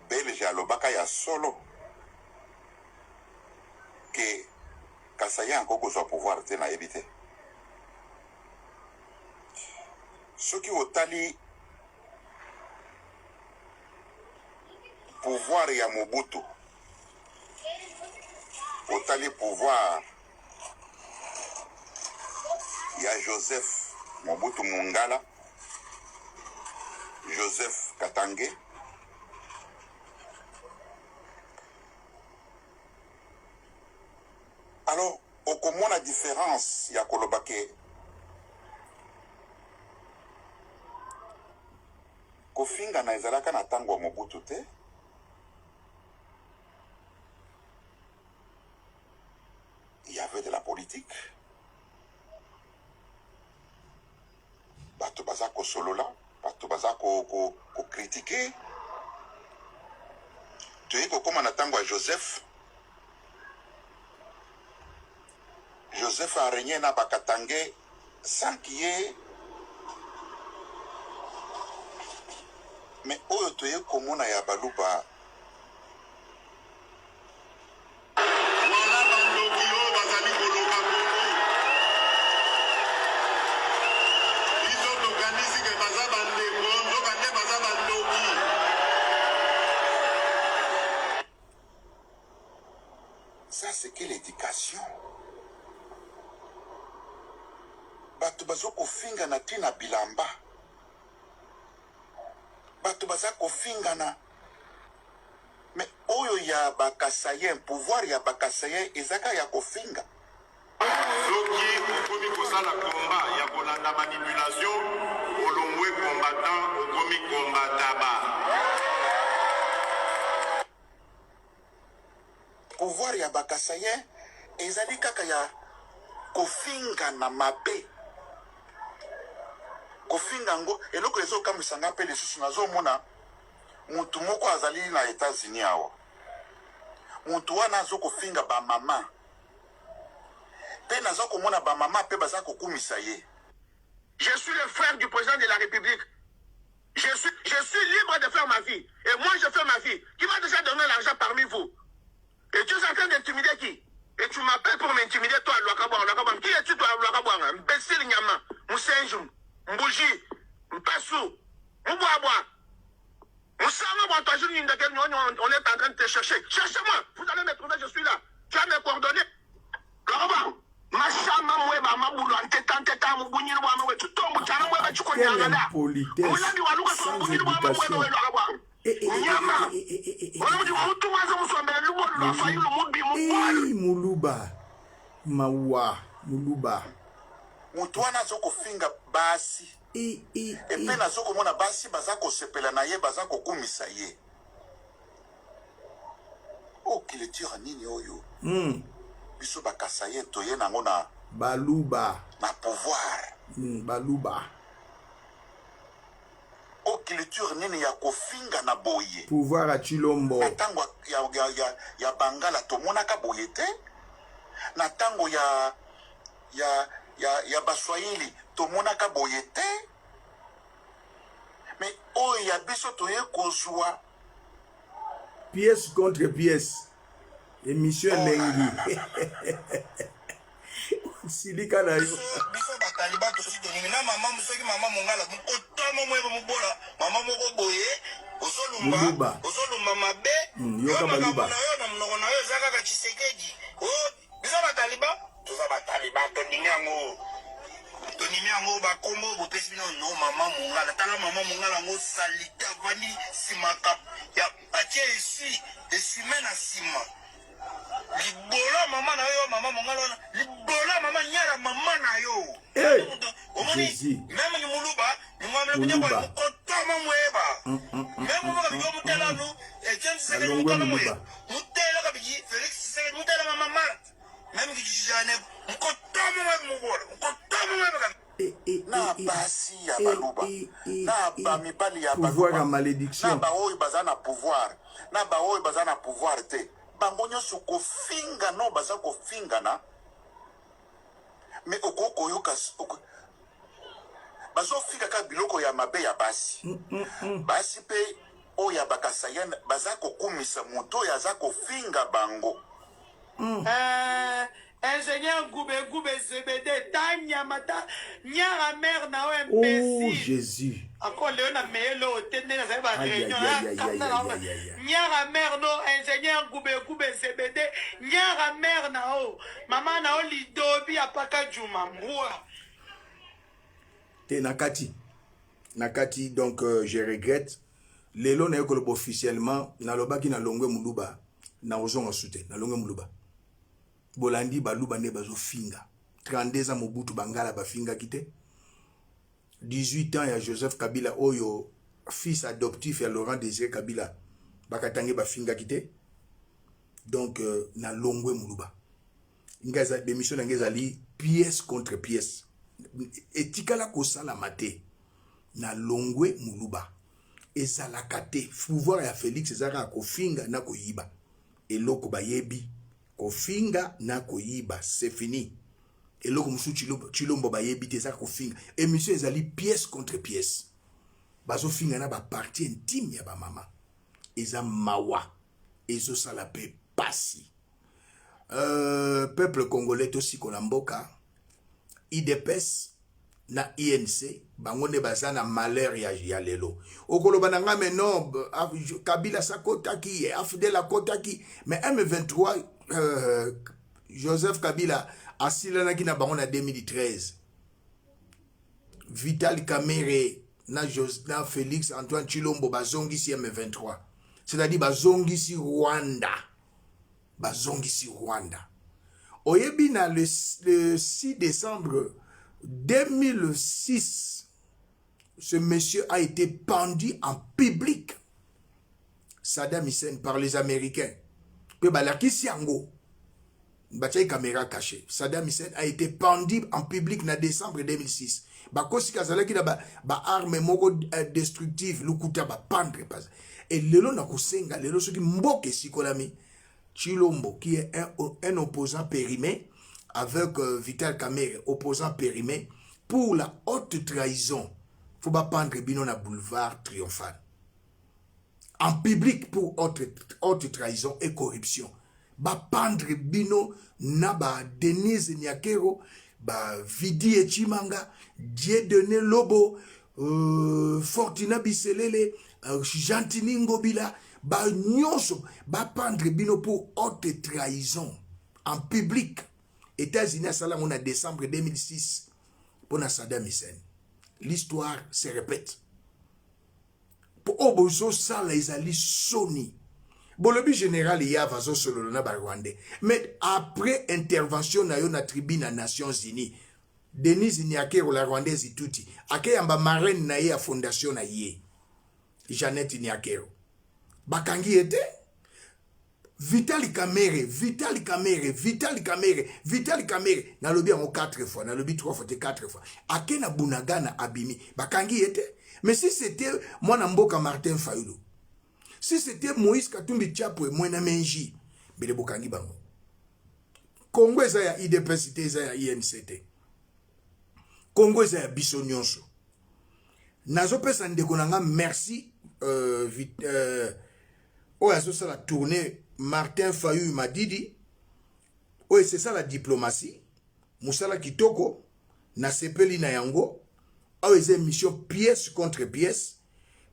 Belge alobaka ya solo que Kasayen encore soit pouvoir te na évité. Soki otali pouvoir ya Mobutu, otali pouvoir ya Joseph Mobutu Mungala, Joseph Katangé, alors comment la différence ya kolobake kofinga na ezalaka na tango ya Mobutu te. Il y avait de la politique. Bato baza ko solola, bato baza ko critiquer. Tu es comme na tango ya Joseph. Joseph a régné na Bakatangé sans qu'il y ait. Mais oyo tu es comme na ya Baluba. Ça, c'est que l'éducation. Bato bazoko finga na tina bilamba. Bato bazako finga na. Mais oyo ya Bakasayen, pouvoir ya Bakasayen, ezaka ya kofinga. Soki okomi kosala combat ya kolanda manipulation, olongwe combattant, okomi combataba. Pouvoir ya Bakasayen ezali kaka ya kofinga na mabe kofinga ngo eloko ezokamwisanga mpe lisusu nazomona mutu moko azali na États-Unis awa mutu wana azokofinga bamama mpe naza komona bamama mpe baza kokumisa ye. Je suis le frère du président de la République. Je suis libre de faire ma vie. Et moi, je fais ma vie. Qui va déjà donner l'argent parmi vous? Et tu es en train d'intimider qui? Et tu m'appelles pour m'intimider, toi, Luakabouang. Qui es-tu, toi, Luakabouang? Imbécile, Nyama, Moussenjou, Mbouji, Mpassou, Mbouaboua. On est en train de te chercher. Cherchez-moi. Vous allez me trouver, je suis là. Tu as mes coordonnées. Luakabouang. Quelle impolitesse sans éducation. Muluba mawa Muluba mutu wana azokofinga basi epe nazokomona basi baza kosepela na ye baza kokumisa ye. Okiliture nini oyo biso bakasa ye toye nango na baluba na pouvoir baluba. Okiliture nini ya kofinga na boye pouvoir a Chilombo na tango ya Bangala tomonaka boye te, na tango ya Baswahili tomonaka boye te, mais oyo ya biso toye kozwa pièce contre pièce émission lengi silika na yo biso bataliba tosi tonimi na mama musoki mama mongala mukotamo mwebo mubola mama moko boye osolumba mabe yoka baluba na yo na mnoko na yo zaka ka Tshisekedi biso bataliba toza bataliba tonimi yango bakombo bopesi bino no mama mongala tala mama mongala ngo salita vani simaka ya atie ici esime na sima libola mama na yo mama mongala libola mama nyara mama na yo Jésus même ni muluba ni mwamle kuja kwa kotama mweba même mama bigo mutela no Etienne Tshisekedi mutela mweba mutela kabiji Félix Tshisekedi mutela mama mara même kijijane mukotama mweba mubola mukotama mweba na basi ya baluba na ba mibali ya pouvoir à malédiction na ba oyo baza na pouvoir na ba oyo baza na pouvoir te bango nyonso kofinga no baza kofingana mais okokoyoka bazofinga kaka biloko ya mabe ya basi basi mpe oyo ya bakasayana baza kokumisa moto oyo aza kofinga bango. Ingénieur Goube CBD Tanya Mata Nyara mère na oh imbécile. Jésus Encore Léon Melo Tene na ba réunion Nyara mère no ingénieur Goube CBD Nyara mère na o maman na o lidobi apaka Juma Mboua te nakati donc je regrette lelo na yokolo officiellement na lobaki na longwe muluba na ozonga sute na longwe muluba bolandi baluba ne bazo finga 32 ans Mobutu Bangala bafinga kite 18 ans ya Joseph Kabila oyo fils adoptif ya Laurent Désiré Kabila bakatange bafinga kite donc na longwe muluba ngaza démission ngezali pièce contre pièce etikala kosala mate na longwe muluba ezalaka te pouvoir ya Félix ezalaka kofinga na koyiba eloko bayebi kofinga na koyiba c'est fini eloko musu Chilombo bayebi te ezalaka kofinga émission ezali pièce contre pièce bazofinga na baparti intime ya bamama eza mawa ezosala pe pasi peuple congolais tosiko na mboka IDPS na INC bango ne baza na malheur ya lelo okoloba na nga non Kabila sakotaki Afdel akotaki mais M23 Joseph Kabila asilanaki na bango na 2013 Vital Kamerhe na Félix Antoine Chilombo bazongisi M23 c'est-à-dire bazongisi Rwanda oyebi na le 6 décembre 2006 ce monsieur a été pendu en public Saddam Hussein par les Américains pe balakisi yango Bachai caméra cachée. Saddam Hussein a été pendu en public en décembre 2006. Bakosi kazalaki na ba arme moko destructive lukuta ba pendre pas. Et lelo na kusenga lelo soki mboke sikolami Chilombo qui est un opposant périmé avec Vital Kamerhe opposant périmé pour la haute trahison. Faut pas pendre bino na boulevard triomphal. En public pour haute trahison et corruption. Ba pendre bino na ba Denise Nyakero, ba Vidi Echimanga, Dieudonné Lobo, Fortuna Biselele, Gentini Ngobila, ba nyonso, ba pendre bino pour haute trahison. En public. États-Unis, ça on a décembre 2006 pour Saddam Hussein. L'histoire se répète. Pour Oboso, ça les alliés Sony. Bon, le but général, il y a Vazo Solona Rwandais. Mais après intervention, na yo na tribune à Nations Unies, Denise Nyakero, la Rwandaise, Ituti, ake yamba marraine na ye a fondation na ye, Jeannette Nyakero. Bakangi était Vital Kamerhe, na lobi en 4 fois, na lobi 3 fois, 4 fois. Ake na Bunagana abimi, bakangi était. Mais si c'était moi Namboka Martin Fayulu, si c'était Moïse Katumbi Tchapwe, moi na menji, bele bokangi bango. Congo eza ya IDPCT, eza ya INCT. Congo eza ya biso nyonso. Nazo pesa ndeko nanga merci azo ça la tournée Martin Fayulu Madidi. Oh, c'est ça la diplomatie. Musala kitoko na sepeli na yango. Oh, c'est mission pièce contre pièce.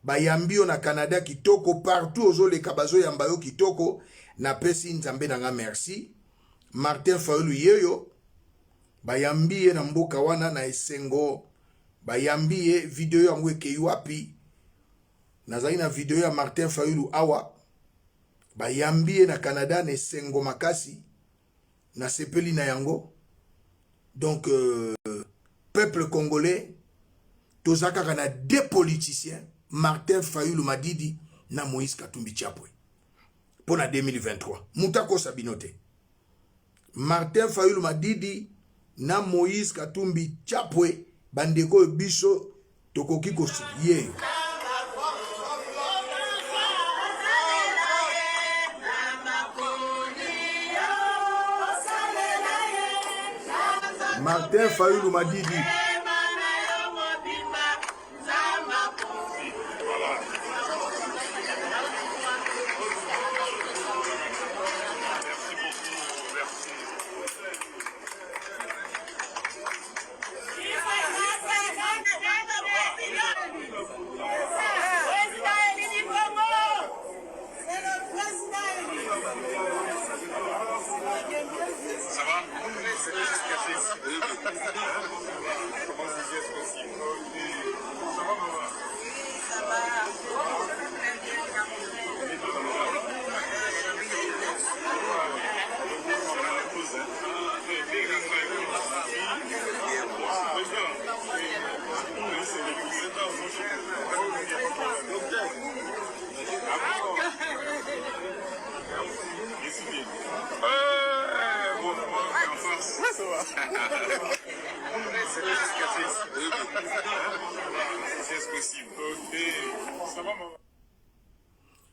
Bayambio na Canada kitoko partout ozo le kabazo yambayo kitoko na pesi nzambe nanga merci. Martin Fayulu yeyo bayambie na mboka wana na esengo. Bayambie video yango eke wapi. Nazali na video ya Martin Fayulu awa. Bayambie na Canada na esengo makasi na sepeli na yango. Donc peuple congolais tozaka kana deux politiciens Martin Fayulu Madidi na Moïse Katumbi Tchapwe pour la 2023. Moutako Sabinote. Martin Fayulu Madidi na Moïse Katumbi Tchapwe bandeko biso tokoki kosi yeyo. Martin Fayulu Madidi.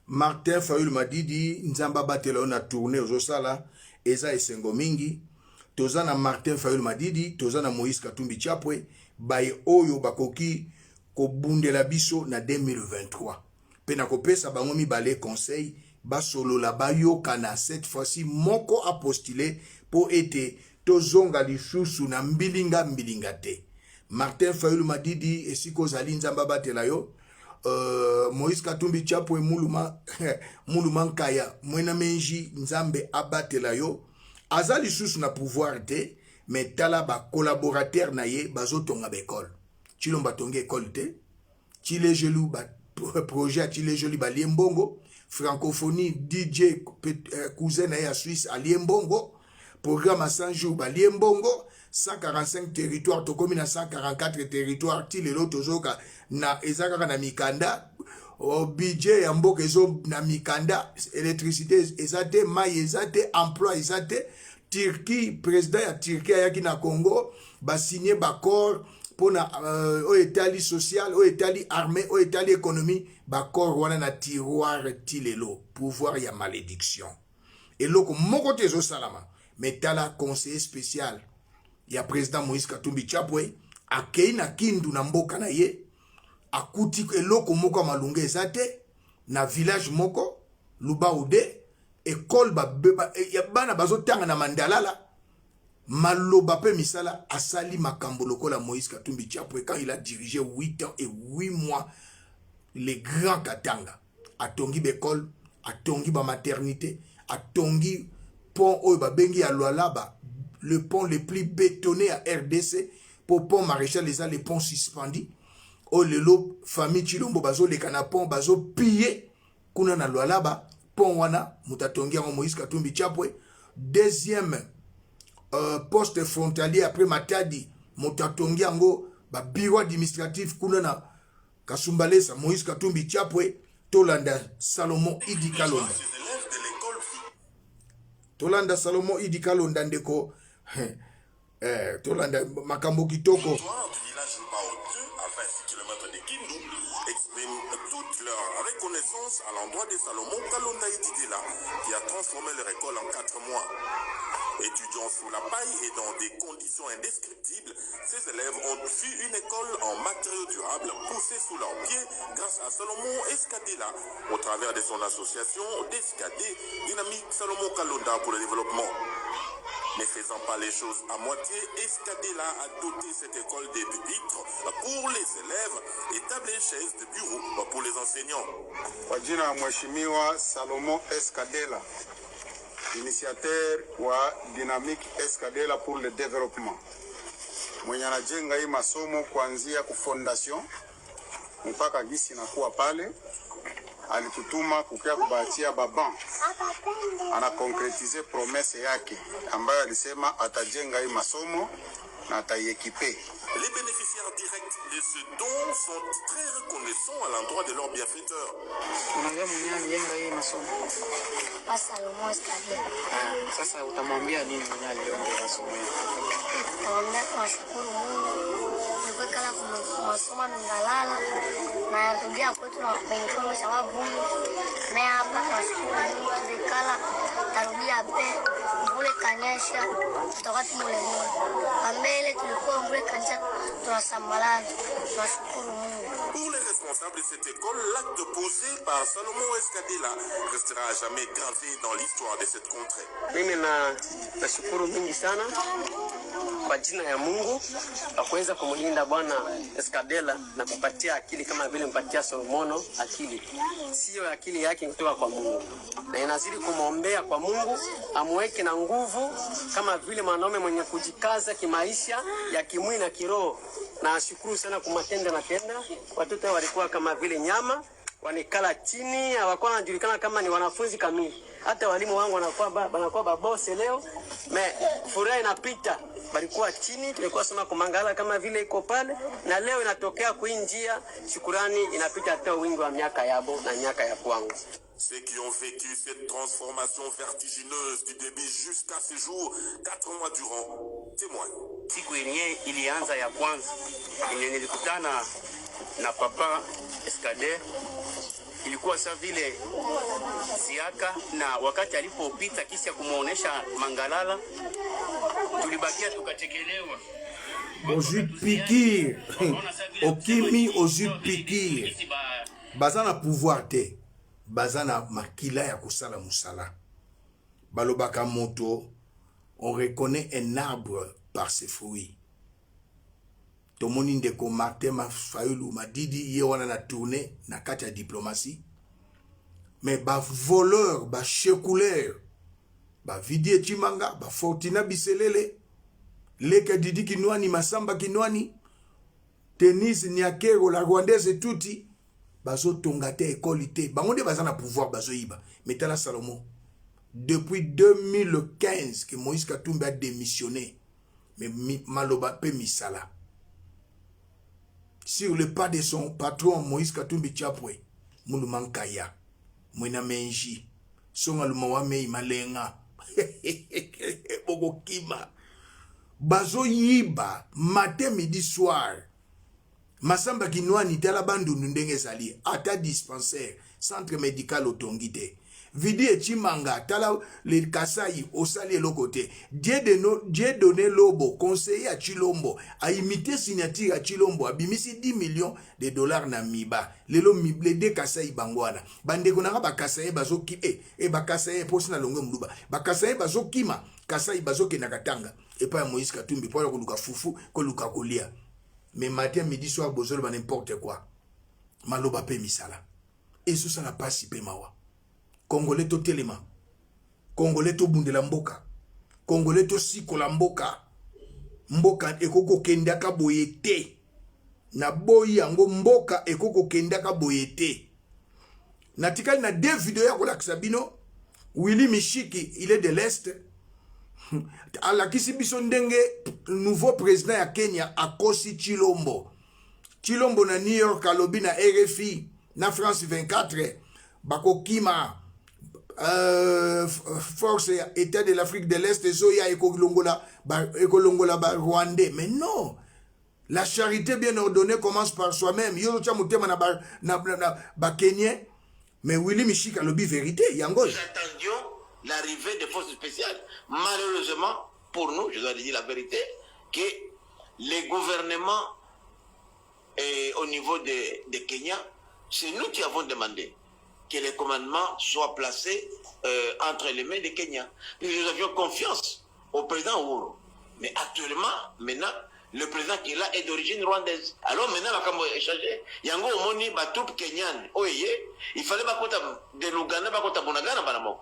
Martin Fayulu Madidi nzamba batela na tourner ozosala eza esengo mingi toza na Martin Fayulu Madidi toza na Moïse Katumbi Tchapwe baye oyo bakoki kobundela biso na 2023 pena kopesa bango mibale conseil basolo la bayoka na cette fois-ci moko a postulé pour ete tozonga lisusu na mbilinga te. Martin Fayulu Madidi esiko zali nzamba batela yo Moïse Katumbi Tchapwe muluma nkaya mwena menji nzambe abatela yo azali susu na pouvoir te mais tala ba collaborateur na ye bazotonga bekol Chilomba tonge école te Chile Jelu ba projet Chile Jelu ba liembongo francophonie DJ cousin na ya Suisse à liembongo programme à 100 jours ba liembongo 145 territoires tokomi na 144 territoires tilelo tozoka na ezaka na mikanda o budget ya mboka ezo na mikanda électricité ezate mai ezate emploi ezate Turquie président ya Turquie ayaki na Congo ba signer accord pour na au étali social au étali armée au étali économie ba accord wana na tiroir tilelo pouvoir ya malédiction et loko moko tezo salama mais tala conseiller spécial ya président Moïse Katumbi Chapwe akei na kindu na mboka na ye akuti eloko moko malunga ezate na village moko Lubaude école ya bana bazotanga na mandalala maloba pe misala asali makambo lokola Moïse Katumbi Chapwe quand il a dirigé 8 ans et 8 mois les grands Katanga atongi l'école atongi ba maternité atongi pont oyo babengi ya Lualaba le pont le plus bétonné à RDC pour pont Maréchal les ponts suspendus o lelo famille Chilombo bazo le canapon bazo piller kuna na Lualaba pont wana mutatongi en Moïse Katumbi Chapwe deuxième poste frontalier après Matadi mutatongi ngo ba bureau administratif kuna na Kasumbalesa Moïse Katumbi Chapwe Tolanda Salomon Idi Kalonda Tolanda Salomon Idi Kalonda ndeko Tolanda makambo kitoko reconnaissance à l'endroit de Salomon Kalonda Ididela qui a transformé leur école en 4 mois. Étudiant sous la paille et dans des conditions indescriptibles, ces élèves ont vu une école en matériaux durables poussée sous leurs pieds grâce à Salomon Escadela au travers de son association d'Escadé Dynamique Salomon Kalonda pour le développement. Ne faisant pas les choses à moitié, Escadela a doté cette école des pupitres pour les élèves et tables et chaises de bureau pour les enseignants. Kwa jina Mheshimiwa Salomon Escadela, initiateur wa Dynamique Escadela pour le développement. Mwenye anajenga hii masomo kuanzia ku fondation mpaka gisi nakuwa pale, alitutuma kukia kubahatia baban. Ana concrétiser promesse yake ambayo alisema atajenga hii masomo na ataiekipe. Les bénéficiaires directs de ce don sont très reconnaissants à l'endroit de leurs bienfaiteurs. Sasa utamwambia nini mwenye alijenga masomo? Naomba kuwashukuru Mungu. Kala kumasoma ningalala na rudia kwetu na kuingia sababu na hapa tunashukuru Mungu tukala tarudia pe mbule kanyesha tutokati mule mbele tulikuwa mbule kanyesha tunasambalana tunashukuru Mungu. Pour les responsables de cette école, l'acte posé par Salomon Escadela restera à jamais gravé dans l'histoire de cette contrée. Mimi nashukuru mingi sana kwa jina ya Mungu akuweza kumlinda bwana Escadela na kupatia akili kama vile mpatia Solomono akili. Sio akili yake kutoka kwa Mungu. Na inazidi kumwombea kwa Mungu amweke na nguvu kama vile mwanaume mwenye kujikaza kimaisha ya kimwili na kiroho. Na ashukuru sana kwa matendo na tenda. Watoto walikuwa kama vile nyama, wanikala chini, hawakuwa wanajulikana kama ni wanafunzi kamili. Hata walimu wangu wanakuwa babose leo. Furaha inapita. Balikuwa chini, tulikuwa sema kumangala kama vile iko pale, na leo inatokea kuinjia, shukurani inapita hata wingi wa miaka yabo na miaka ya kwangu. Ceux qui ont vécu cette transformation vertigineuse du début jusqu'à ce jour, 4 mois durant, témoignent. Siku yenye ilianza ya kwanza, yenye nilikutana na papa Escadé, ilikuwa sawa vile siaka, na wakati alipopita kisha kumuonesha Mangalala, tulibakia tukatekelewa. Ozu pikir, okimi ozu pikir. Bazana pouvoir te, bazana makila ya kusala musala. Balobaka moto, on reconnaît un arbre par ses fruits. Tomoni ndeko Martin Mafayulu Madidi ye wana na tourner na kati ya diplomatie. Mais ba voleur, ba checouleur, ba Vidie Chimanga, ba Fortina Biselele, Leka Didi Kinwani, Masamba Kinwani, Tennis Nyakero, la Rwandaise tuti, bazo tongate écolité. Bangonde bazana pouvoir bazo iba. Metala Salomon. Depuis 2015 que Moïse Katumbi a démissionné, mais Maloba pe misala. Sur le pas de son patron Moïse Katumbi Chapwe, Mouluman Kaya, Mwena Menji, Songa Lumawame Malenga, Boko kima. Bazo yiba matin midi soir. Masamba kinwa ni tala bandu ndenge zali. Ata dispensaire, centre médical otongite. Vidi et Chimanga, tala le Kasai, osali l'autre côté. Dieu donné Lobo, conseiller à Chilombo, a imité signature à Chilombo, a bimisi 10 millions de dollars na miba. Lelo miblede Kasai bangwana. Bande konanga ba Kasai bazo ki ba Kasai posi na longo mluba. Ba Kasai bazo kima, Kasai bazo ke nakatanga. Et pas Moïse Katumbi, pour le koluka fufu, koluka kolia. Mais matin, midi, soir, bozol, ba n'importe quoi. Maloba pe misala. Et ce ça n'a pas si pe mawa. Congolais to telema. Congolais to bundela mboka. Congolais to sikola mboka. Mboka ekoko kendaka boyete. Na boyi yango mboka ekoko kendaka boyete. Natikali na 2 vidéos ya kola kisabino. Willy Mishiki, il est de l'Est. Alakisi biso ndenge nouveau président ya Kenya akosi Chilombo. Chilombo na New York alobi na RFI na France 24 bako kima force ya État de l'Afrique de l'Est zoya ekolongola ba Rwandais. Mais non, la charité bien ordonnée commence par soi-même. Yo cha mutema na Kenyan. Mais Willy Mishik alobi vérité yango. Nous attendions l'arrivée des forces spéciales. Malheureusement, pour nous, je dois dire la vérité, que les gouvernements au niveau de Kenya, c'est nous qui avons demandé que les commandements soient placés entre les mains des Kenyans. Nous avions confiance au président Uhuru. Mais actuellement, maintenant, le président qui est là est d'origine rwandaise. Alors maintenant, on a changé. Yango omoni ba troupe kenyan. Oye, il fallait pas de Luganda, pas kota Bunagana banamo.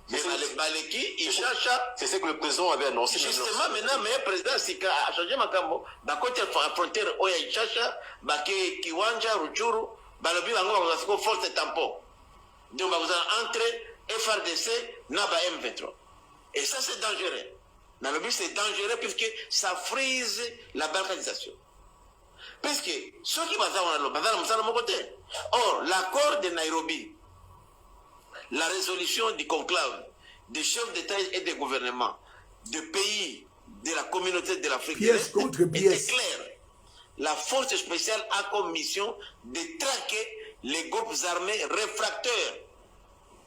Mais Baleki, il cherche. C'est ce que le président avait annoncé. Justement, maintenant, le président a changé ma cambo. Ba côté frontière, oya il cherche. Ba Kiwanja, Ruchuru, balobi bango ba kozafiko force tampon. Donc ba vous entrer FRDC, naba M23. Et ça c'est dangereux. Dans le but, c'est dangereux puisque ça frise la balkanisation. Parce que ceux qui basent mon côté. Or, l'accord de Nairobi, la résolution du conclave des chefs d'État et de gouvernement de pays de la communauté de l'Afrique de l'Est était claire. La force spéciale a comme mission de traquer les groupes armés réfractaires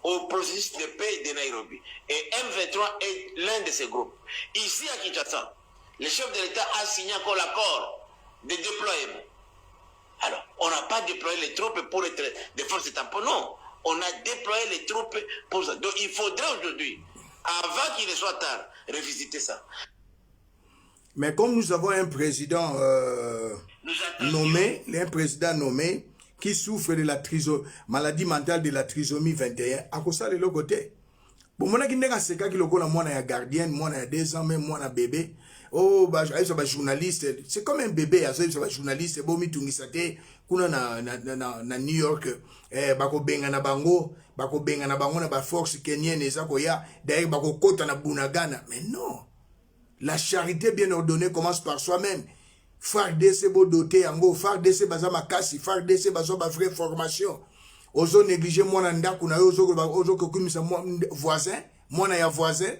au processus de paix de Nairobi. Et M23 est l'un de ces groupes. Ici à Kinshasa, le chef de l'État a signé encore l'accord de déploiement. Alors, on n'a pas déployé les troupes pour les forces tampons, non. On a déployé les troupes pour ça. Donc il faudrait aujourd'hui, avant qu'il ne soit tard, revisiter ça. Mais comme nous avons un président nommé, qui souffre de la maladie mentale de la trisomie 21, à cause de l'autre côté. Bon, moi, je sais que moi, je gardienne, moi, je 2 ans, même moi, je bébé. Oh, je journaliste. C'est comme un bébé, je suis journaliste. Bon, je suis na New York. Bako benga na bango na ba force kenyenne ezakoya. D'ailleurs, bako kota na Bunagana. Mais non. La charité bien ordonnée commence par soi-même. FARDC bo doté yango, FARDC baza makasi, FARDC bazo ba vraie formation. Ozo négliger mwana ndaku na ozo kokumisa voisin, mwana ya voisin,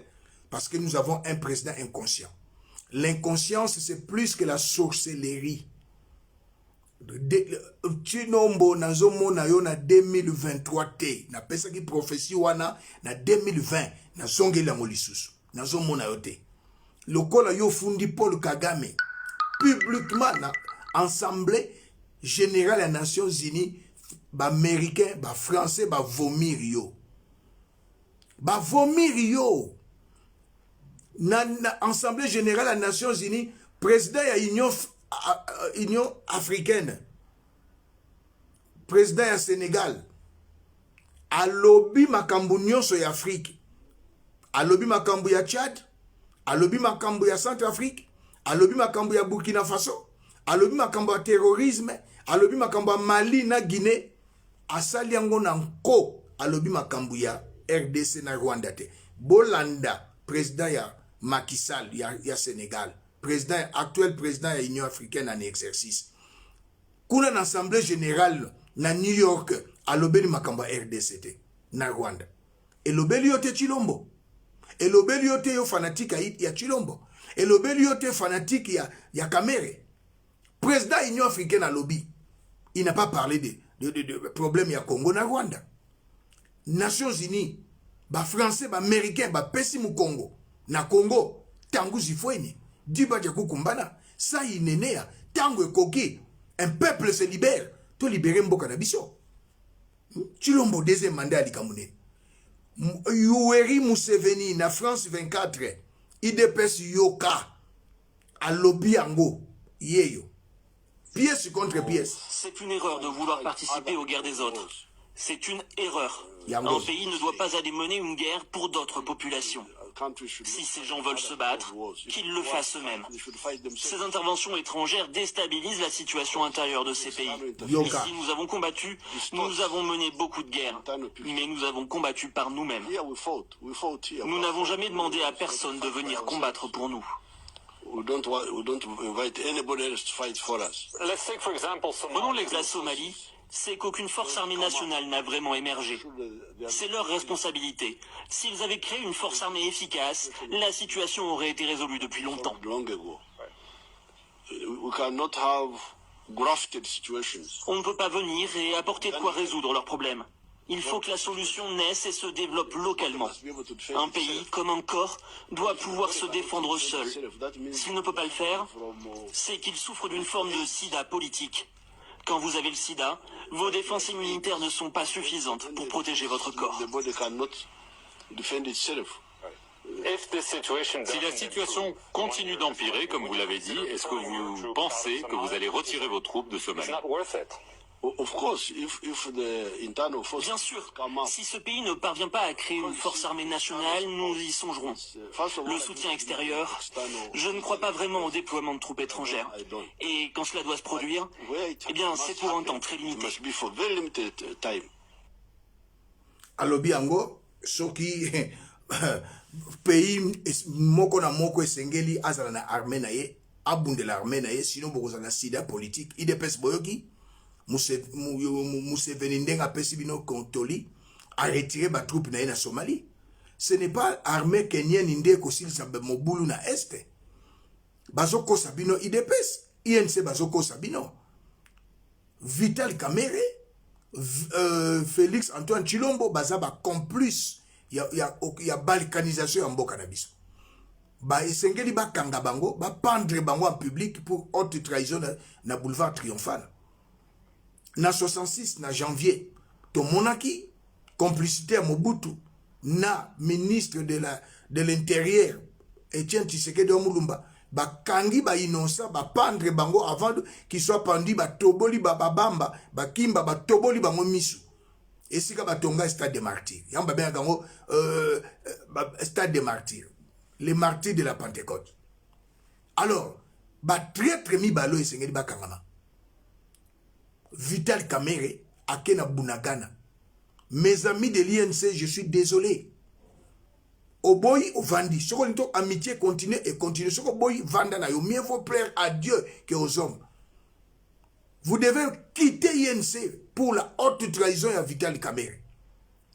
parce que nous avons un président inconscient. L'inconscience c'est plus que la sorcellerie. Chinombo nazo mona yo na 2023 te, na pesa ki prophétie wana na 2020 na songela molisusu. Nazo mona yo te. Lokola yo fundi Paul Kagame publiquement na assemblée générale des Nations Unies, ba américain, ba français, ba vomir yo. Ba vomir yo. Na assemblée générale des Nations Unies, président ya Union africaine. Président ya Sénégal. Alobi makambu nyonso ya Afrique. Alobi makambu ya Tchad. Alobi makambu ya Centrafrique. Alobi makambu ya Burkina Faso, alobi makambu ya terrorisme, alobi makambu ya Mali na Guinée, asali yango na nko, alobi makambu ya RDC na Rwanda te. Bolanda, président ya Macky Sall ya Sénégal, actuel président ya Union africaine en exercice. Kuna na assemblée générale na New York, alobi makambu ya RDC te na Rwanda. Elobeli yote Chilombo. Et l'obéli yote yo fanatique ya Chilombo. Et l'obéli yote fanatique ya Kamere. Président Union africaine à lobby. Il n'a pas parlé de problème ya Congo na Rwanda. Nations Unies, ba français, ba américain, ba pesi mu Congo. Na Congo, tangu zifweni. Diba jaku kumbana. Ça inenea. Tangu ekoki. Un peuple se libère. To libérer mboka na biso. Chilombo deuxième mandat à Likamune. Yoweri Museveni na France 24. IDPS yoka. A lobby ango. Yeyo. Pièce contre pièce. C'est une erreur de vouloir participer aux guerres des autres. C'est une erreur. Un pays ne doit pas aller mener une guerre pour d'autres populations. Si ces gens veulent se battre, qu'ils le fassent eux-mêmes. Ces interventions étrangères déstabilisent la situation intérieure de ces pays. Ici, nous avons combattu, nous avons mené beaucoup de guerres, mais nous avons combattu par nous-mêmes. Nous n'avons jamais demandé à personne de venir combattre pour nous. Prenons l'exemple de la Somalie. C'est qu'aucune force armée nationale n'a vraiment émergé. C'est leur responsabilité. S'ils avaient créé une force armée efficace, la situation aurait été résolue depuis longtemps. On ne peut pas venir et apporter de quoi résoudre leurs problèmes. Il faut que la solution naisse et se développe localement. Un pays, comme un corps, doit pouvoir se défendre seul. S'il ne peut pas le faire, c'est qu'il souffre d'une forme de sida politique. Quand vous avez le sida, vos défenses immunitaires ne sont pas suffisantes pour protéger votre corps. Si la situation continue d'empirer, comme vous l'avez dit, est-ce que vous pensez que vous allez retirer vos troupes de Somalie? Bien sûr, si ce pays ne parvient pas à créer une force armée nationale, nous y songerons. Le soutien extérieur, je ne crois pas vraiment au déploiement de troupes étrangères. Et quand cela doit se produire, eh bien c'est pour un temps très limité. Alobi ango, soki pays moko na moko esengeli azala na armée na ye, abunde la armée na ye, sinon bokoza na sida politique, IDPS boyoki. Museveni ndenga pesi bino kontoli a retiré ba troupe na na Somalie. Ce n'est pas armée kenyenne nde ko silisa mobulu na este. Bazoko sabino IDPS, INC bazoko sabino. Vital Kamerhe, Félix Antoine Chilombo bazaba complice ya balkanisation en mboka na biso. Ba esengeli ba kanga bango, ba pendre bango en public pour haute trahison na boulevard Triomphal. Na 66 na janvier to monaki complicité à Mobutu na ministre de l'intérieur Etienne Tshisekedi Omulumba ba kangi ba innocent ba pendre bango avant qu'il soit pendu ba toboli ba bamba ba kimba ba toboli bango misu esika ba tonga stade des martyrs yamba ben gango stade des martyrs les martyrs de la Pentecôte. Alors ba traître mi balo esengeli ba kangama Vital Kamerhe, Akena Bunagana. Mes amis de l'INC, je suis désolé. Au boy, au vandi. Ce qu'on dit, amitié continue et continue. Ce qu'on boy, vandana. Mieux vaut plaire à Dieu qu'aux hommes. Vous devez quitter l'INC pour la haute trahison à Vital Kamerhe.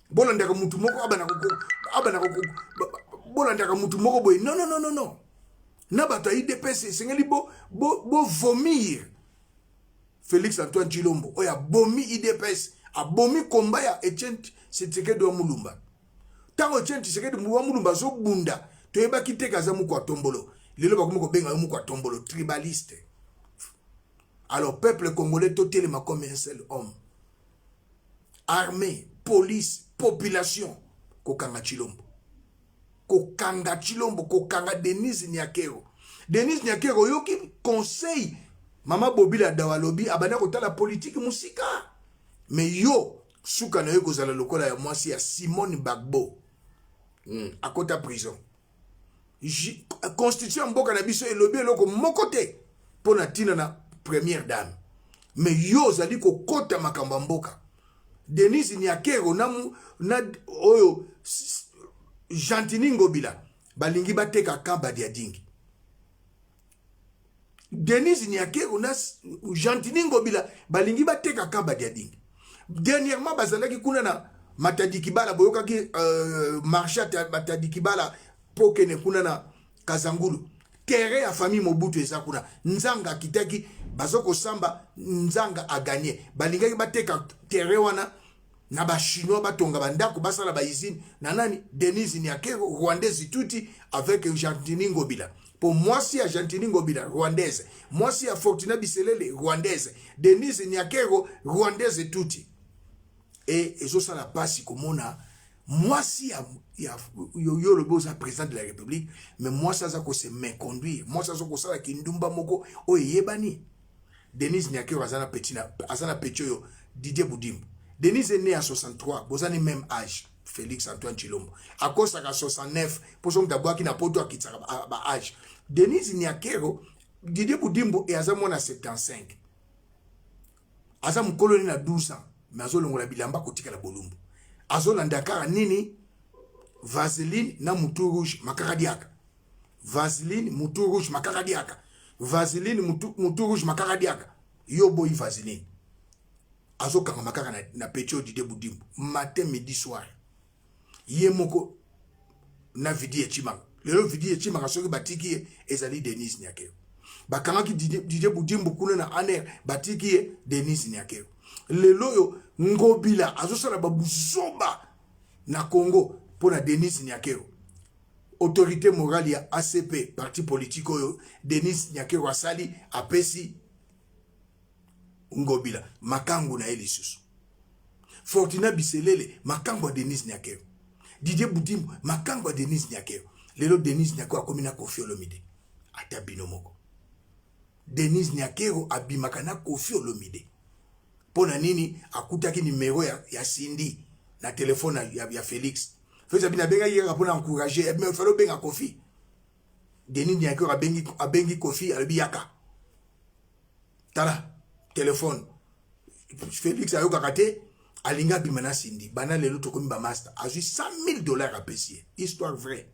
Bolandaka mutu moko bolandaka mutu moko boy. Non, non, non, non, non. Nabata IDPS, c'est bo vomir. Félix Antoine Chilombo, oya bomi IDPS, a bomi komba ya Etienne Tshisekedi Omulumba. Tango Etienne Tshisekedi Omulumba zo bunda, to yeba kite kaza muko atombolo. Lelo bakumo ko benga muko atombolo tribaliste. Alors peuple congolais totalement comme un seul homme. Armée, police, population, kokanga Chilombo. Kokanga Chilombo, kokanga Denise Nyakero. Denise Nyakero yoki conseil Mama Bobila Dawalobi abana kota la politique musika. Mais yo suka na yo kozala lokola ya mwasi ya Simone Bagbo. A kota prison. Constitution mboka na biso elobi eloko mokote pona tina na première dame. Mais yo zali ko kota makamba mboka. Denise Nyakero na oyo Jantini Ngobila balingi bateka kamba dia dingi. Denise Nyakero na Jantini Ngobila balingi bateka kamba dia dingi. Dernièrement bazalaki kuna na Matadi Kibala boyokaki marché Matadi Kibala pokene kuna na Kazangulu terrain ya famille Mobutu eza kuna nzanga kitaki bazoko samba nzanga a gagné balingaki bateka terrain wana na ba chinois batonga bandako basala ba usine na nani Denise Nyakero rwandaise tuti avec Gentini Ngobila. Pour moi si Gentini Ngobila rwandaise, moi si Fortuna Biselele rwandaise, Denise Nyakero rwandaise tuti. Et eso ça la passe komona moi si yo le beau président de la République, mais moi ça ko se méconduire, moi ça ko ça ki ndumba moko o yebani. Denise Nyakero azana petit yo Didier Boudimbo. Denise est né en 63, vous avez le même âge, Félix Antoine Tshilombo. À cause de 69, pour son d'abord qui n'a pas de âge. Denise Nyakero, Didier Boudimbo est à 75. Azam colonie na 12 ans, mais azolo ngola bilamba kotika la bolumbu. Azolo ndakara nini Vaseline na mutu rouge makaradiaka. Vaseline mutu rouge makaradiaka. Vaseline mutu rouge makaradiaka. Yo boy Vaseline. Azo kanga makaka na pecho Didier Boudimbo matin midi soir yemoko na vidi echimanga lelo vidi echimanga soki batiki ezali Denise Nyakero bakanga ki Didier Boudimbo kuna na aner batiki Denise Nyakero lelo yo Ngobila azo sala babuzoba na Congo pona Denise Nyakero autorité morale ya ACP parti politique oyo Denise Nyakero asali apesi Ngobila makangu na elisusu Fortuna Biselele makangu Denise Nyakero Didier Boudimbo makangu Denise Nyakero lelo Denise Nyakero akomina Koffi Olomide ata binomoko Denise Nyakero abimaka na Koffi Olomide pona nini akutaki numero ya Cindy na telefone ya Félix feza bina benga yera pona encourager mais falo benga Koffi Denise Nyakero abengi Koffi albiyaka tala téléphone Félix a eu karaté alinga bimana Cindy bana lelo tokomi ba master a eu $100,000 à payer histoire vraie.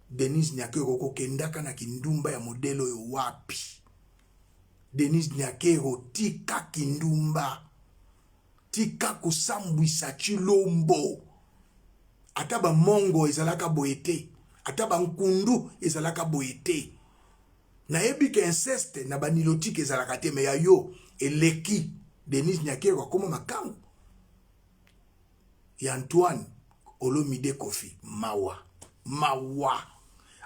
Denise Nyakero ko kendaka na kindumba ya modelo yo wapi Denise Nyakero tika kindumba tika kusambwisa Tshilombo ataba mongo ezalaka boyete ataba nkundu ezalaka boyete na ebike inceste na banilotike ezalaka te me ya yo eleki Denise Nyakero koma makangu ya Antoine Olomide Koffi mawa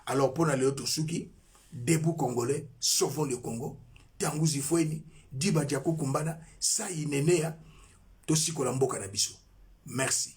alors pona leo tosuki debout congolais sauvons le Congo Tanguzi Fweni Diba Diako Kumbana sa inenea tosikola mboka na biso merci.